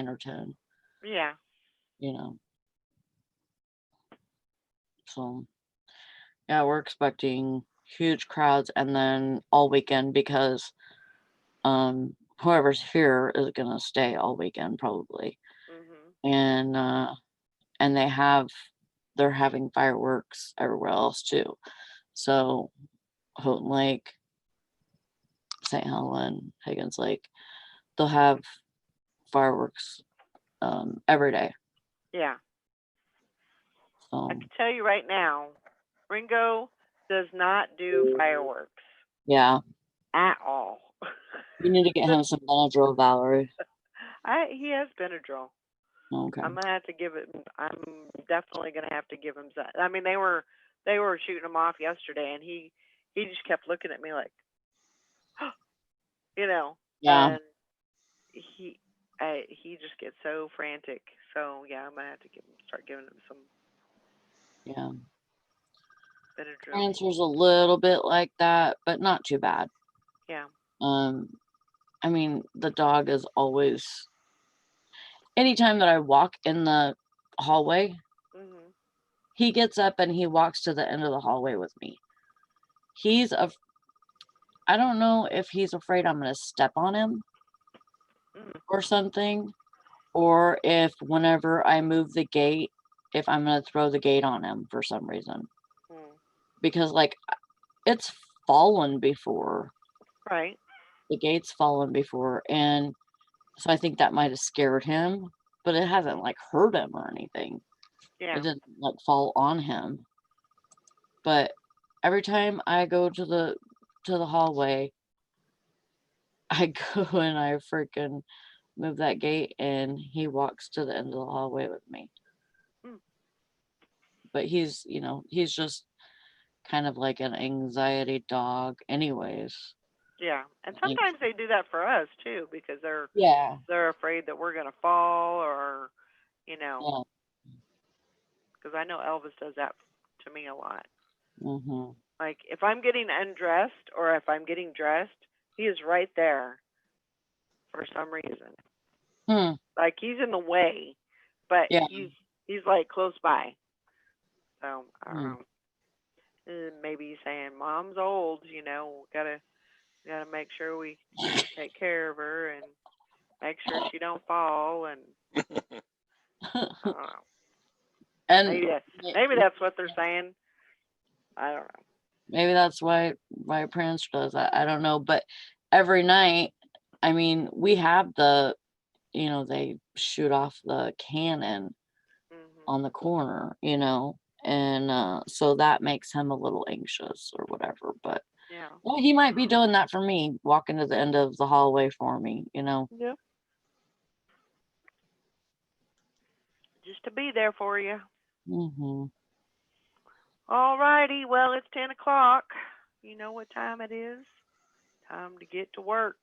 or 10, Yeah. you know. So yeah, we're expecting huge crowds, and then all weekend, because whoever's here is gonna stay all weekend probably. Mhm. And they're having fireworks everywhere else too. So Houghton Lake, St. Helen, Higgins Lake, they'll have fireworks every day. Yeah. I So can tell you right now, Ringo does not do fireworks yeah, at all. you need to get him some Benadryl, Valerie. He has Benadryl. Okay. I'm gonna have to give it. I'm definitely gonna have to give him that. I mean, they were shooting him off yesterday, and he just kept looking at me like, Yeah. and he just gets so frantic. So yeah, I'm gonna have to start giving him some Yeah. Benadryl. Answer's a little bit like that, but not too bad. Yeah. I mean, the dog is always, anytime that I walk in the hallway, Mhm. he gets up and he walks to the end of the hallway with me. I don't know if he's afraid I'm going to step on him Mhm. or something, or if whenever I move the gate, if I'm going to throw the gate on him for some reason. Mhm. Because it's fallen before. Right. The gate's fallen before, and so I think that might have scared him, but it hasn't hurt him or anything. Yeah. It didn't fall on him. But every time I go to the hallway, I go and I freaking move that gate, and he walks to the end of the hallway with me. Mm. But he's just kind of like an anxiety dog anyways. Yeah. And Like, sometimes they do that for us too, because yeah. they're afraid that we're gonna fall, or Yeah. because I know Elvis does that to me a lot. Mm-hmm. Like if I'm getting undressed or if I'm getting dressed, he is right there for some reason. Like he's in the way, but Yeah. he's like close by. So I don't Hmm. know. Maybe he's saying, "Mom's old, gotta make sure we take care of her and make sure she don't fall. And I don't know. And Maybe that's what they're saying. I don't know. maybe that's why Prancer does that. I don't know. But every night, I mean, we have they shoot off the cannon on the corner, and so that makes him a little anxious or whatever. But Yeah. well, he might be doing that for me, walking to the end of the hallway for me, Yeah. Just to be there for you. Mm-hmm. All righty. Well, it's 10 o'clock. You know what time it is. Time to get to work.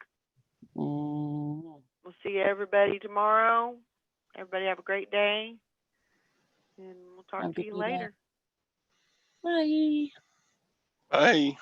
Mm. We'll see everybody tomorrow. Everybody have a great day. And we'll talk to you later. Bye. Bye.